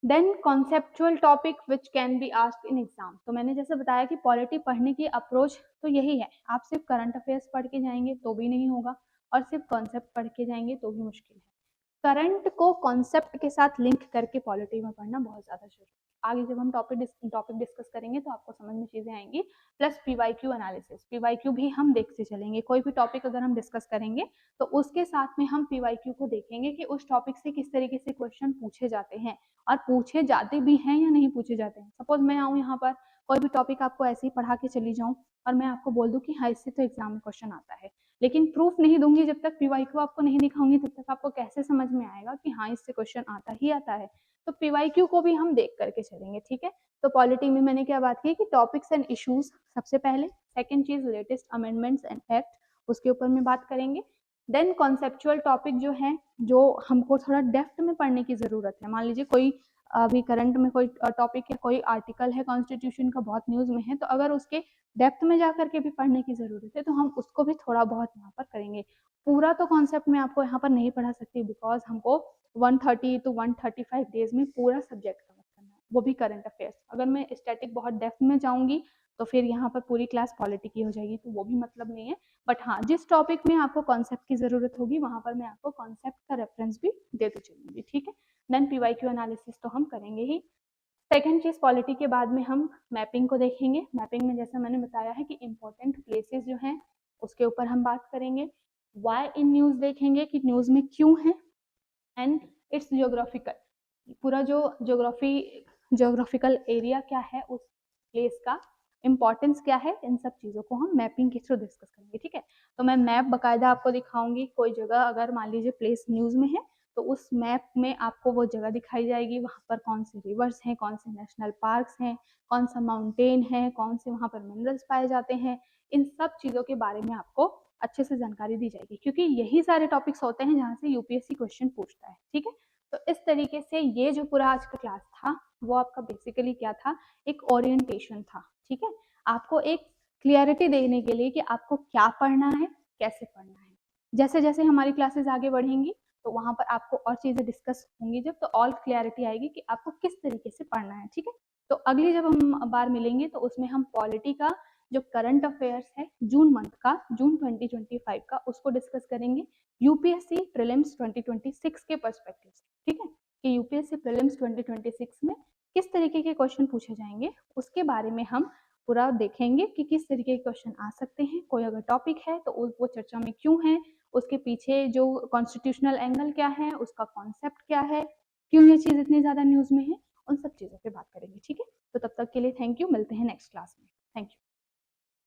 Then conceptual topic which can be asked in exam. तो मैंने जैसे बताया कि पॉलिटी पढ़ने की अप्रोच तो यही है, आप सिर्फ करंट अफेयर्स पढ़ के जाएंगे तो भी नहीं होगा, और सिर्फ कॉन्सेप्ट पढ़ के जाएंगे तो भी मुश्किल है। करंट को कॉन्सेप्ट के साथ लिंक करके पॉलिटी में पढ़ना बहुत ज़्यादा जरूरी है। आगे जब हम टॉपिक डिस्कस करेंगे तो आपको समझ में चीज़ें आएंगी। प्लस पीवाईक्यू एनालिसिस, पीवाईक्यू भी हम देखते चलेंगे। कोई भी टॉपिक अगर हम डिस्कस करेंगे तो उसके साथ में हम पीवाईक्यू को देखेंगे कि उस टॉपिक से किस तरीके से क्वेश्चन पूछे जाते हैं और पूछे जाते भी हैं या नहीं पूछे जाते हैं। सपोज मैं आऊँ यहाँ पर कोई भी टॉपिक आपको ऐसे ही पढ़ा के चली जाऊँ और मैं आपको बोल दूँ कि हाँ इससे तो एग्जाम में क्वेश्चन आता है, लेकिन प्रूफ नहीं दूंगी, जब तक पीवाईक्यू आपको नहीं दिखाऊंगी तब तक आपको कैसे समझ में आएगा कि हाँ इससे क्वेश्चन आता ही आता है। तो पीवाईक्यू को भी हम देख करके चलेंगे, ठीक है। तो पॉलिटी में मैंने क्या बात की कि टॉपिक्स एंड इश्यूज सबसे पहले, सेकंड चीज लेटेस्ट अमेंडमेंट्स एंड एक्ट, उसके ऊपर में बात करेंगे। देन कॉन्सेप्चुअल टॉपिक जो है, जो हमको थोड़ा डेप्थ में पढ़ने की जरूरत है। मान लीजिए कोई अभी करंट में कोई टॉपिक है, कोई आर्टिकल है कॉन्स्टिट्यूशन का, बहुत न्यूज में है, तो अगर उसके डेप्थ में जा करके भी पढ़ने की जरूरत है तो हम उसको भी थोड़ा बहुत यहाँ पर करेंगे। पूरा तो कॉन्सेप्ट में आपको यहाँ पर नहीं पढ़ा सकती, बिकॉज हमको 130 to 135 डेज में पूरा सब्जेक्ट कवर करना है, वो भी करंट अफेयर्स। अगर मैं स्टैटिक बहुत डेप्थ में जाऊंगी तो फिर यहाँ पर पूरी क्लास पॉलिटी की हो जाएगी, तो वो भी मतलब नहीं है। बट हाँ, जिस टॉपिक में आपको कॉन्सेप्ट की जरूरत होगी वहां पर मैं आपको कॉन्सेप्ट का रेफरेंस भी देते चलूंगी, ठीक है। देन पीवाईक्यू एनालिसिस तो हम करेंगे ही। सेकेंड चीज, पॉलिटी के बाद में हम मैपिंग को देखेंगे। मैपिंग में जैसा मैंने बताया है कि इंपॉर्टेंट प्लेसेस जो हैं उसके ऊपर हम बात करेंगे। वाई इन न्यूज देखेंगे कि न्यूज में क्यों है, एंड इट्स जियोग्राफिकल, पूरा जो जियोग्राफिकल एरिया क्या है, उस प्लेस का इंपॉर्टेंस क्या है, इन सब चीज़ों को हम मैपिंग के थ्रू डिस्कस करेंगे, ठीक है। तो मैं मैप बकायदा आपको दिखाऊंगी। कोई जगह अगर मान लीजिए प्लेस न्यूज में है तो उस मैप में आपको वो जगह दिखाई जाएगी, वहाँ पर कौन से रिवर्स हैं, कौन से नेशनल पार्क्स हैं, कौन सा माउंटेन है, कौन से वहाँ पर मिनरल्स पाए जाते हैं, इन सब चीज़ों के बारे में आपको अच्छे से जानकारी दी जाएगी, क्योंकि यही सारे टॉपिक्स होते हैं जहाँ से यूपीएससी क्वेश्चन पूछता है, ठीक है। तो इस तरीके से ये जो पूरा आज का क्लास था वो आपका बेसिकली क्या था, एक ओरिएंटेशन था, ठीक है। आपको एक क्लियरिटी देने के लिए कि आपको क्या पढ़ना है, कैसे पढ़ना है। जैसे जैसे हमारी क्लासेस आगे बढ़ेंगी तो वहां पर आपको और चीजें डिस्कस होंगी जब, तो और क्लियरिटी आएगी कि आपको किस तरीके से पढ़ना है, ठीक है। तो अगली जब हम बार मिलेंगे तो उसमें हम पॉलिटी का जो करंट अफेयर्स है जून मंथ का, जून 2025 का, उसको डिस्कस करेंगे यूपीएससी प्रीलिम्स 2026 के पर्सपेक्टिव से, ठीक है। कि यूपीएससी प्रीलिम्स 2026 में किस तरीके के क्वेश्चन पूछे जाएंगे, उसके बारे में हम पूरा देखेंगे कि किस तरीके के क्वेश्चन आ सकते हैं। कोई अगर टॉपिक है तो वो चर्चा में क्यों है, उसके पीछे जो कॉन्स्टिट्यूशनल एंगल क्या है, उसका कॉन्सेप्ट क्या है, क्यों ये चीज इतनी ज्यादा न्यूज में है, उन सब चीजों पे बात करेंगे, ठीक है। तो तब तक के लिए थैंक यू, मिलते हैं नेक्स्ट क्लास में। Thank you.